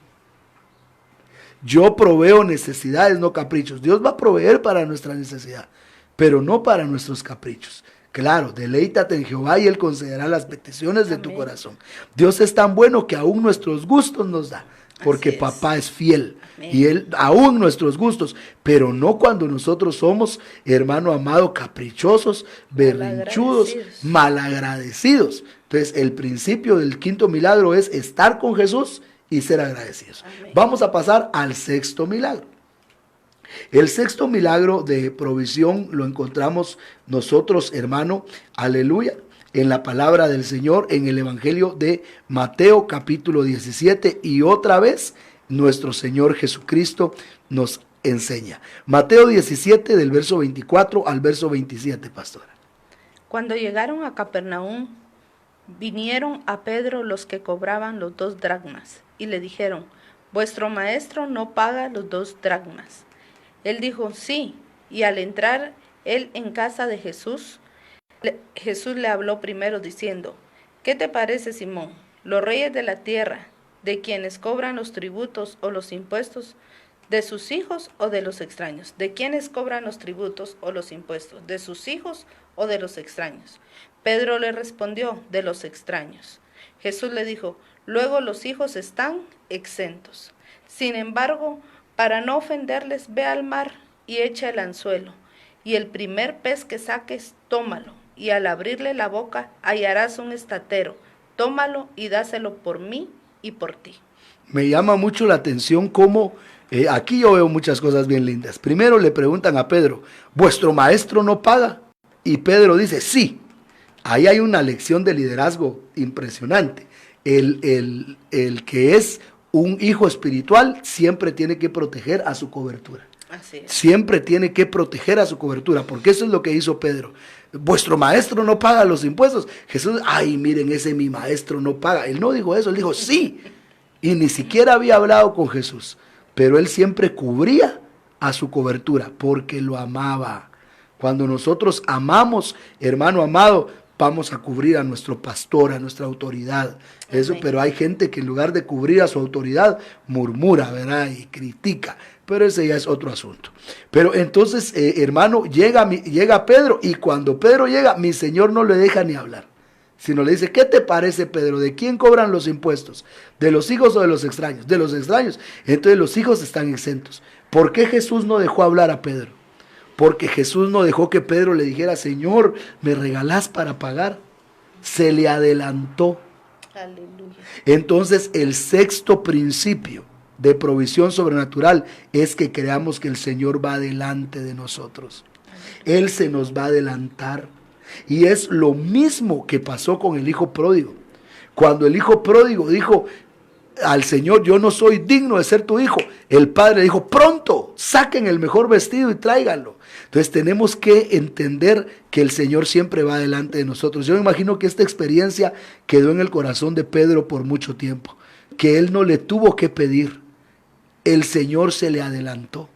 Yo proveo necesidades, no caprichos. Dios va a proveer para nuestra necesidad, pero no para nuestros caprichos. Claro, deleítate en Jehová y Él concederá las peticiones de tu corazón. Dios es tan bueno que aún nuestros gustos nos da, porque papá es fiel. Amén. Y Él aún nuestros gustos, pero no cuando nosotros somos, hermano amado, caprichosos, berrinchudos, malagradecidos. Entonces, el principio del quinto milagro es estar con Jesús y ser agradecidos. Amén. Vamos a pasar al sexto milagro. El sexto milagro de provisión lo encontramos nosotros, hermano, aleluya, en la palabra del Señor, en el Evangelio de Mateo capítulo 17, y otra vez nuestro Señor Jesucristo nos enseña. Mateo 17 del verso 24 al verso 27, pastora. Cuando llegaron a Capernaum, vinieron a Pedro los que cobraban los 2 dracmas y le dijeron: vuestro maestro no paga los 2 dracmas. Él dijo: sí, y al entrar él en casa de Jesús, Jesús le habló primero diciendo: ¿qué te parece, Simón? Los reyes de la tierra, de quienes cobran los tributos o los impuestos, ¿de sus hijos o de los extraños? ¿De quienes cobran los tributos o los impuestos? ¿De sus hijos o de los extraños? Pedro le respondió: de los extraños. Jesús le dijo: luego los hijos están exentos. Sin embargo, para no ofenderles, ve al mar y echa el anzuelo, y el primer pez que saques, tómalo, y al abrirle la boca hallarás un estatero. Tómalo y dáselo por mí y por ti. Me llama mucho la atención cómo aquí yo veo muchas cosas bien lindas. Primero le preguntan a Pedro: ¿vuestro maestro no paga? Y Pedro dice: sí. Ahí hay una lección de liderazgo impresionante. El que es un hijo espiritual siempre tiene que proteger a su cobertura. Así es. Siempre tiene que proteger a su cobertura, porque eso es lo que hizo Pedro. Vuestro maestro no paga los impuestos. Jesús: ay, miren, ese mi maestro no paga. Él no dijo eso, él dijo sí. Y ni siquiera había hablado con Jesús, pero él siempre cubría a su cobertura porque lo amaba. Cuando nosotros amamos, hermano amado, vamos a cubrir a nuestro pastor, a nuestra autoridad. Eso, pero hay gente que en lugar de cubrir a su autoridad, murmura, ¿verdad? Y critica. Pero ese ya es otro asunto. Pero entonces, hermano, llega Pedro, y cuando Pedro llega, mi Señor no le deja ni hablar, sino le dice: ¿qué te parece, Pedro? ¿De quién cobran los impuestos? ¿De los hijos o de los extraños? De los extraños. Entonces los hijos están exentos. ¿Por qué Jesús no dejó hablar a Pedro? Porque Jesús no dejó que Pedro le dijera: Señor, ¿me regalás para pagar? Se le adelantó. Aleluya. Entonces, el sexto principio de provisión sobrenatural es que creamos que el Señor va delante de nosotros. Él se nos va a adelantar. Y es lo mismo que pasó con el hijo pródigo. Cuando el hijo pródigo dijo al Señor: yo no soy digno de ser tu hijo, el padre dijo: pronto, saquen el mejor vestido y tráiganlo. Entonces tenemos que entender que el Señor siempre va delante de nosotros. Yo me imagino que esta experiencia quedó en el corazón de Pedro por mucho tiempo, que él no le tuvo que pedir, el Señor se le adelantó.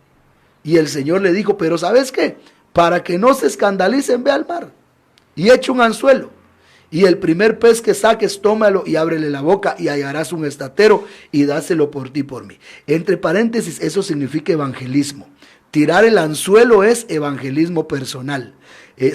Y el Señor le dijo: pero ¿sabes qué? Para que no se escandalicen, ve al mar y echa un anzuelo, y el primer pez que saques, tómalo y ábrele la boca, y hallarás un estatero, y dáselo por ti, por mí. Entre paréntesis, eso significa evangelismo. Tirar el anzuelo es evangelismo personal.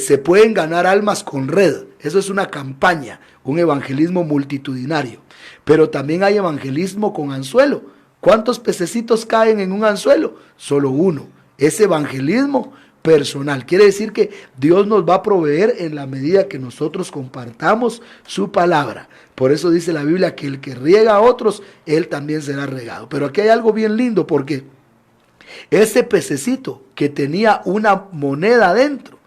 Se pueden ganar almas con red. Eso es una campaña, un evangelismo multitudinario. Pero también hay evangelismo con anzuelo. ¿Cuántos pececitos caen en un anzuelo? Solo uno. Es evangelismo personal. Quiere decir que Dios nos va a proveer en la medida que nosotros compartamos su palabra. Por eso dice la Biblia que el que riega a otros, él también será regado. Pero aquí hay algo bien lindo, porque Ese pececito que tenía una moneda adentro,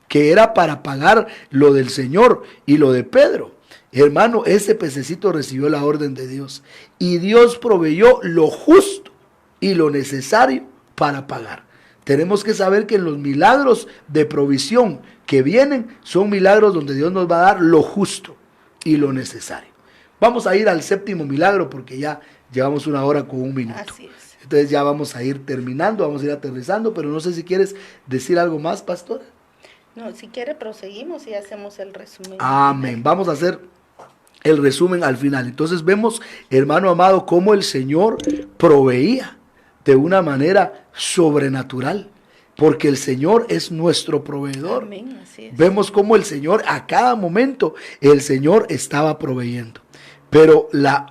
que era para pagar lo del Señor y lo de Pedro. Hermano, ese pececito recibió la orden de Dios y Dios proveyó lo justo y lo necesario para pagar. Tenemos que saber que los milagros de provisión que vienen son milagros donde Dios nos va a dar lo justo y lo necesario. Vamos a ir al séptimo milagro porque ya llevamos 1 hora con 1 minuto. Así es. Entonces ya vamos a ir terminando, vamos a ir aterrizando, pero no sé si quieres decir algo más, pastora. No, si quiere proseguimos y hacemos el resumen. Amén. Vamos a hacer el resumen al final. Entonces vemos, hermano amado, cómo el Señor proveía de una manera sobrenatural, porque el Señor es nuestro proveedor. Amén, así es. Vemos cómo el Señor a cada momento, el Señor estaba proveyendo. Pero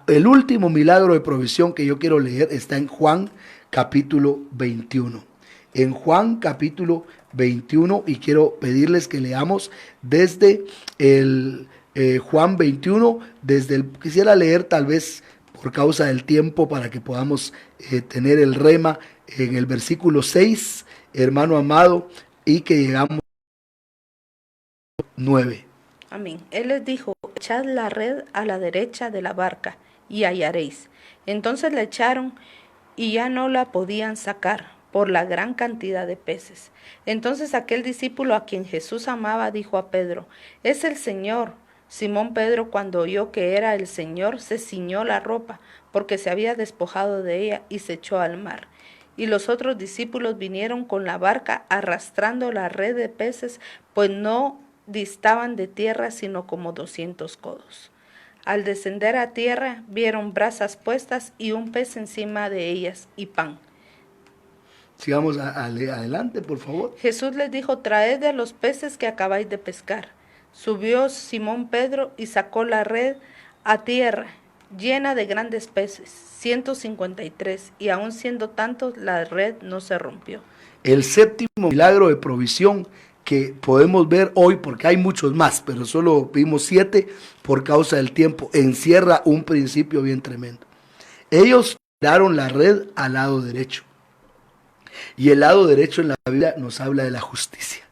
el último milagro de provisión que yo quiero leer está en Juan capítulo 21. En Juan capítulo 21, y quiero pedirles que leamos desde el Juan 21, quisiera leer tal vez por causa del tiempo para que podamos tener el rema en el versículo 6, hermano amado, y que llegamos a 9. Amén. Él les dijo, echad la red a la derecha de la barca y hallaréis. Entonces la echaron y ya no la podían sacar por la gran cantidad de peces. Entonces aquel discípulo a quien Jesús amaba dijo a Pedro, es el Señor. Simón Pedro, cuando oyó que era el Señor, se ciñó la ropa, porque se había despojado de ella, y se echó al mar. Y los otros discípulos vinieron con la barca arrastrando la red de peces, pues no distaban de tierra sino como 200 codos. Al descender a tierra vieron brasas puestas y un pez encima de ellas y pan. Sigamos adelante, por favor. Jesús les dijo, traed de los peces que acabáis de pescar. Subió Simón Pedro y sacó la red a tierra, llena de grandes peces, 153, y aun siendo tantos, la red no se rompió. El séptimo milagro de provisión que podemos ver hoy, porque hay muchos más, pero solo vimos 7 por causa del tiempo, encierra un principio bien tremendo. Ellos tiraron la red al lado derecho. Y el lado derecho en la Biblia nos habla de la justicia.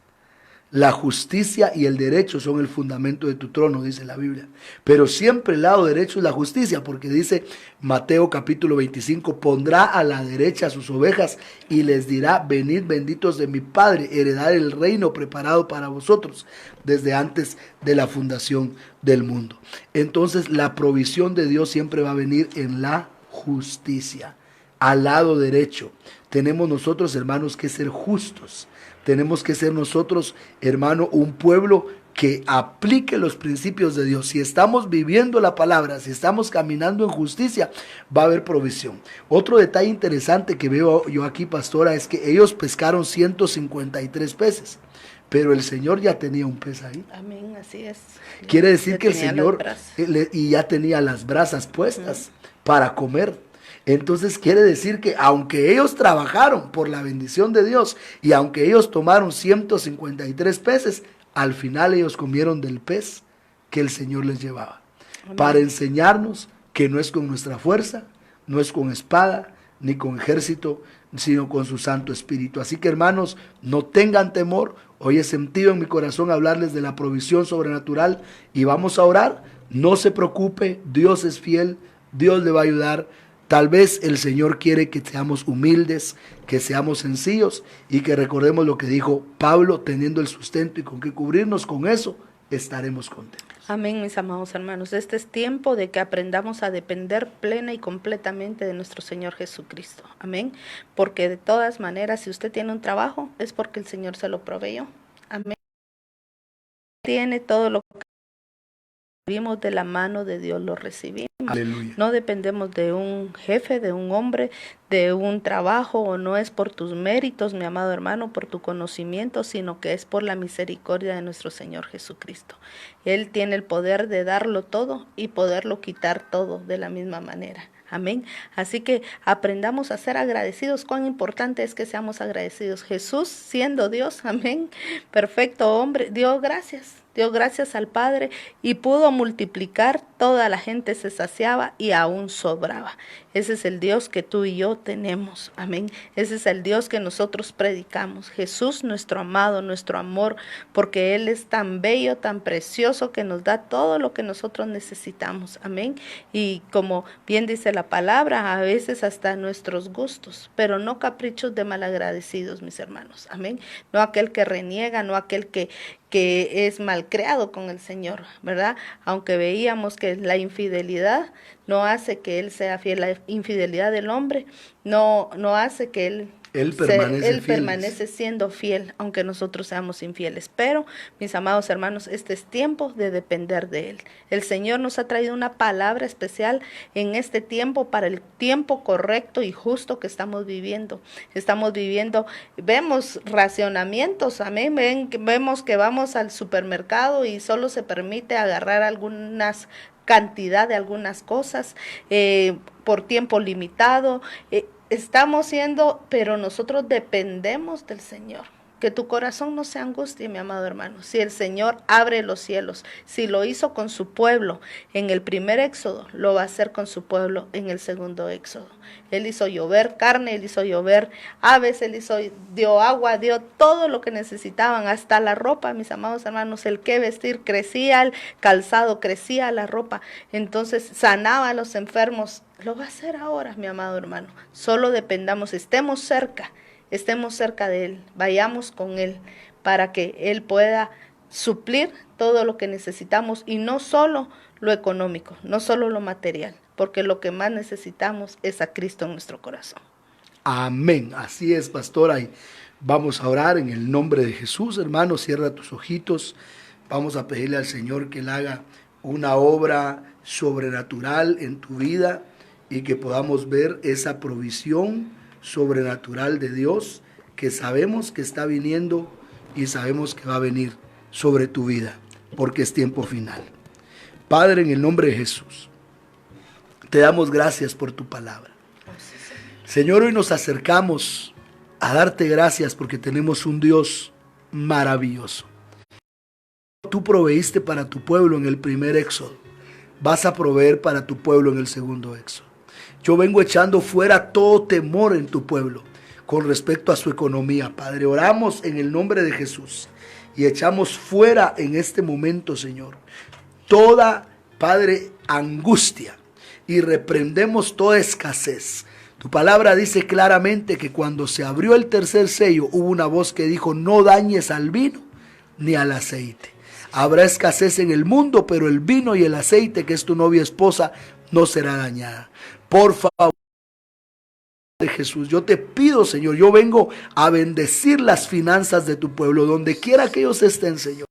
La justicia y el derecho son el fundamento de tu trono, dice la Biblia. Pero siempre el lado derecho es la justicia, porque dice Mateo capítulo 25, pondrá a la derecha sus ovejas y les dirá, venid benditos de mi Padre, heredar el reino preparado para vosotros desde antes de la fundación del mundo. Entonces la provisión de Dios siempre va a venir en la justicia. Al lado derecho tenemos nosotros, hermanos, que ser justos. Tenemos que ser nosotros, hermano, un pueblo que aplique los principios de Dios. Si estamos viviendo la palabra, si estamos caminando en justicia, va a haber provisión. Otro detalle interesante que veo yo aquí, pastora, es que ellos pescaron 153 peces, pero el Señor ya tenía un pez ahí. Amén, así es. Quiere decir que el tenía Señor y ya tenía las brasas puestas para comer. Entonces quiere decir que aunque ellos trabajaron por la bendición de Dios y aunque ellos tomaron 153 peces, al final ellos comieron del pez que el Señor les llevaba. Amén. Para enseñarnos que no es con nuestra fuerza, no es con espada, ni con ejército, sino con su Santo Espíritu. Así que, hermanos, no tengan temor. Hoy he sentido en mi corazón hablarles de la provisión sobrenatural y vamos a orar. No se preocupe, Dios es fiel, Dios le va a ayudar. Tal vez el Señor quiere que seamos humildes, que seamos sencillos y que recordemos lo que dijo Pablo, teniendo el sustento y con qué cubrirnos, con eso estaremos contentos. Amén, mis amados hermanos. Este es tiempo de que aprendamos a depender plena y completamente de nuestro Señor Jesucristo. Amén. Porque de todas maneras, si usted tiene un trabajo, es porque el Señor se lo proveyó. Amén. Tiene todo lo que recibimos de la mano de Dios, lo recibimos. Aleluya. No dependemos de un jefe, de un hombre, de un trabajo, o no es por tus méritos, mi amado hermano, por tu conocimiento, sino que es por la misericordia de nuestro Señor Jesucristo. Él tiene el poder de darlo todo y poderlo quitar todo de la misma manera. Amén. Así que aprendamos a ser agradecidos. Cuán importante es que seamos agradecidos. Jesús, siendo Dios, amén, perfecto hombre, dio gracias. dio gracias al Padre y pudo multiplicar, toda la gente se saciaba y aún sobraba. Ese es el Dios que tú y yo tenemos, amén. Ese es el Dios que nosotros predicamos, Jesús nuestro amado, nuestro amor, porque Él es tan bello, tan precioso, que nos da todo lo que nosotros necesitamos, amén. Y como bien dice la palabra, a veces hasta nuestros gustos, pero no caprichos de malagradecidos, mis hermanos, amén. No aquel que reniega, no aquel que es malcriado con el Señor, ¿verdad? Aunque veíamos que la infidelidad no hace que Él sea fiel, la infidelidad del hombre no hace que Él permanece siendo fiel, aunque nosotros seamos infieles. Pero, mis amados hermanos, este es tiempo de depender de Él. El Señor nos ha traído una palabra especial en este tiempo, para el tiempo correcto y justo que estamos viviendo. Vemos racionamientos, amén. Vemos que vamos al supermercado y solo se permite agarrar algunas cantidad de algunas cosas por tiempo limitado. Estamos siendo, pero nosotros dependemos del Señor. Que tu corazón no se angustie, mi amado hermano. Si el Señor abre los cielos, si lo hizo con su pueblo en el primer éxodo, lo va a hacer con su pueblo en el segundo éxodo. Él hizo llover carne, Él hizo llover aves, dio agua, dio todo lo que necesitaban, hasta la ropa, mis amados hermanos. El que vestir crecía, el calzado crecía, la ropa. Entonces sanaba a los enfermos. Lo va a hacer ahora, mi amado hermano. Solo dependamos, estemos cerca de Él, vayamos con Él, para que Él pueda suplir todo lo que necesitamos, y no solo lo económico, no solo lo material, porque lo que más necesitamos es a Cristo en nuestro corazón. Amén, así es, pastora, y vamos a orar en el nombre de Jesús. Hermano, cierra tus ojitos, vamos a pedirle al Señor que Él haga una obra sobrenatural en tu vida, y que podamos ver esa provisión sobrenatural de Dios, que sabemos que está viniendo y sabemos que va a venir sobre tu vida, porque es tiempo final. Padre, en el nombre de Jesús, te damos gracias por tu palabra. Señor, hoy nos acercamos a darte gracias porque tenemos un Dios maravilloso. Tú proveíste para tu pueblo en el primer éxodo, vas a proveer para tu pueblo en el segundo éxodo. Yo vengo echando fuera todo temor en tu pueblo con respecto a su economía, Padre. Oramos en el nombre de Jesús y echamos fuera en este momento, Señor, toda, Padre, angustia, y reprendemos toda escasez. Tu palabra dice claramente que cuando se abrió el tercer sello, hubo una voz que dijo: no dañes al vino ni al aceite. Habrá escasez en el mundo, pero el vino y el aceite, que es tu novia esposa, no será dañada. Por favor, de Jesús, yo te pido, Señor, yo vengo a bendecir las finanzas de tu pueblo, donde quiera que ellos estén, Señor.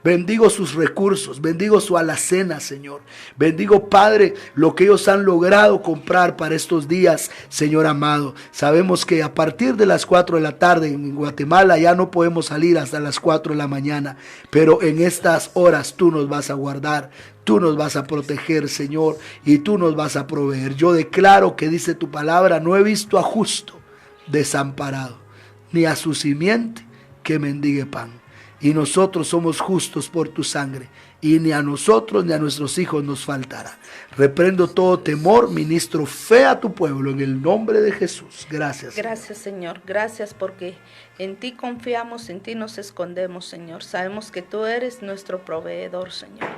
Bendigo sus recursos, bendigo su alacena, Señor. Bendigo, Padre, lo que ellos han logrado comprar para estos días, Señor amado. Sabemos que a partir de las 4 de la tarde en Guatemala ya no podemos salir hasta las 4 de la mañana, pero en estas horas tú nos vas a guardar. Tú nos vas a proteger, Señor, y tú nos vas a proveer. Yo declaro que dice tu palabra: no he visto a justo desamparado, ni a su simiente que mendigue pan. Y nosotros somos justos por tu sangre, y ni a nosotros ni a nuestros hijos nos faltará. Reprendo todo temor, ministro fe a tu pueblo en el nombre de Jesús. Gracias. Gracias, Señor. Gracias, porque en ti confiamos, en ti nos escondemos, Señor. Sabemos que tú eres nuestro proveedor, Señor.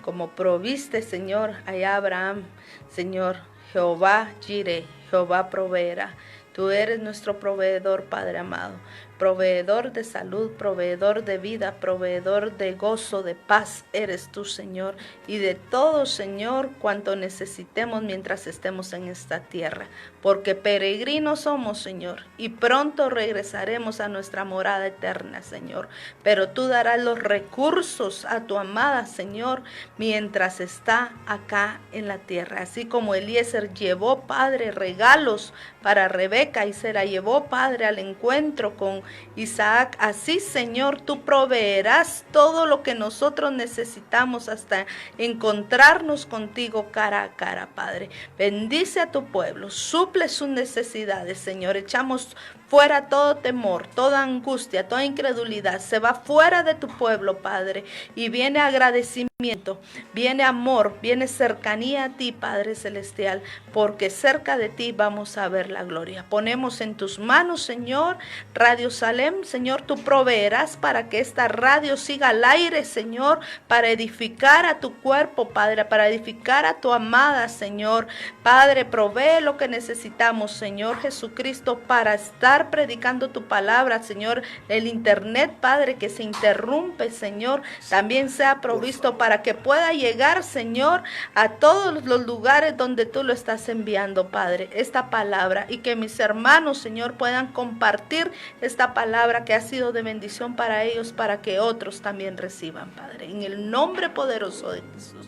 Como proviste, Señor, allá Abraham, Señor, Jehová Jireh, Jehová proveerá. Tú eres nuestro proveedor, Padre amado. Proveedor de salud, proveedor de vida, proveedor de gozo, de paz, eres tú, Señor. Y de todo, Señor, cuanto necesitemos mientras estemos en esta tierra. Porque peregrinos somos, Señor, y pronto regresaremos a nuestra morada eterna, Señor. Pero tú darás los recursos a tu amada, Señor, mientras está acá en la tierra. Así como Eliezer llevó, Padre, regalos para Rebeca y se la llevó, Padre, al encuentro con Isaac. Así, Señor, tú proveerás todo lo que nosotros necesitamos hasta encontrarnos contigo cara a cara, Padre. Bendice a tu pueblo, suple sus necesidades, Señor. Echamos fuera todo temor, toda angustia, toda incredulidad. Se va fuera de tu pueblo, Padre, y viene agradecimiento, viene amor, viene cercanía a ti, Padre Celestial, porque cerca de ti vamos a ver la gloria. Ponemos en tus manos, Señor, Radio Salem. Señor, tú proveerás para que esta radio siga al aire, Señor, para edificar a tu cuerpo, Padre, para edificar a tu amada, Señor. Padre, provee lo que necesitamos, Señor Jesucristo, para estar predicando tu palabra, Señor. El internet, Padre, que se interrumpe, Señor, también sea provisto para que pueda llegar, Señor, a todos los lugares donde tú lo estás enviando, Padre, esta palabra, y que mis hermanos, Señor, puedan compartir esta palabra que ha sido de bendición para ellos, para que otros también reciban, Padre, en el nombre poderoso de Jesús.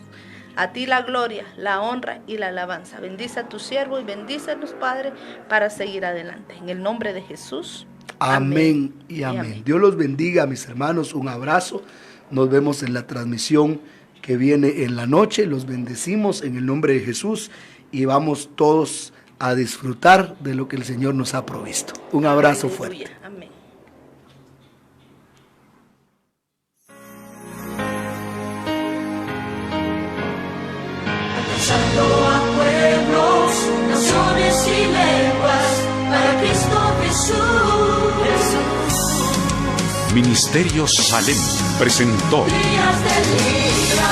A ti la gloria, la honra y la alabanza. Bendice a tu siervo y bendícenos, Padre, para seguir adelante. En el nombre de Jesús. Amén y amén. Dios los bendiga, mis hermanos. Un abrazo. Nos vemos en la transmisión que viene en la noche. Los bendecimos en el nombre de Jesús y vamos todos a disfrutar de lo que el Señor nos ha provisto. Un abrazo fuerte. Amén. Alcanzando a pueblos, naciones y lenguas, para Cristo Jesús. Ministerio Salem presentó. Días del día.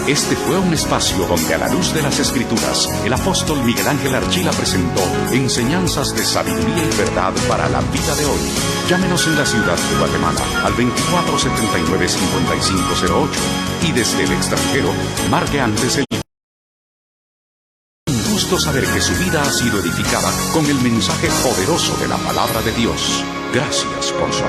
Este fue un espacio donde a la luz de las Escrituras, el apóstol Miguel Ángel Archila presentó enseñanzas de sabiduría y verdad para la vida de hoy. Llámenos en la ciudad de Guatemala al 2479-5508 y desde el extranjero, marque antes el... Un gusto saber que su vida ha sido edificada con el mensaje poderoso de la palabra de Dios. Gracias por su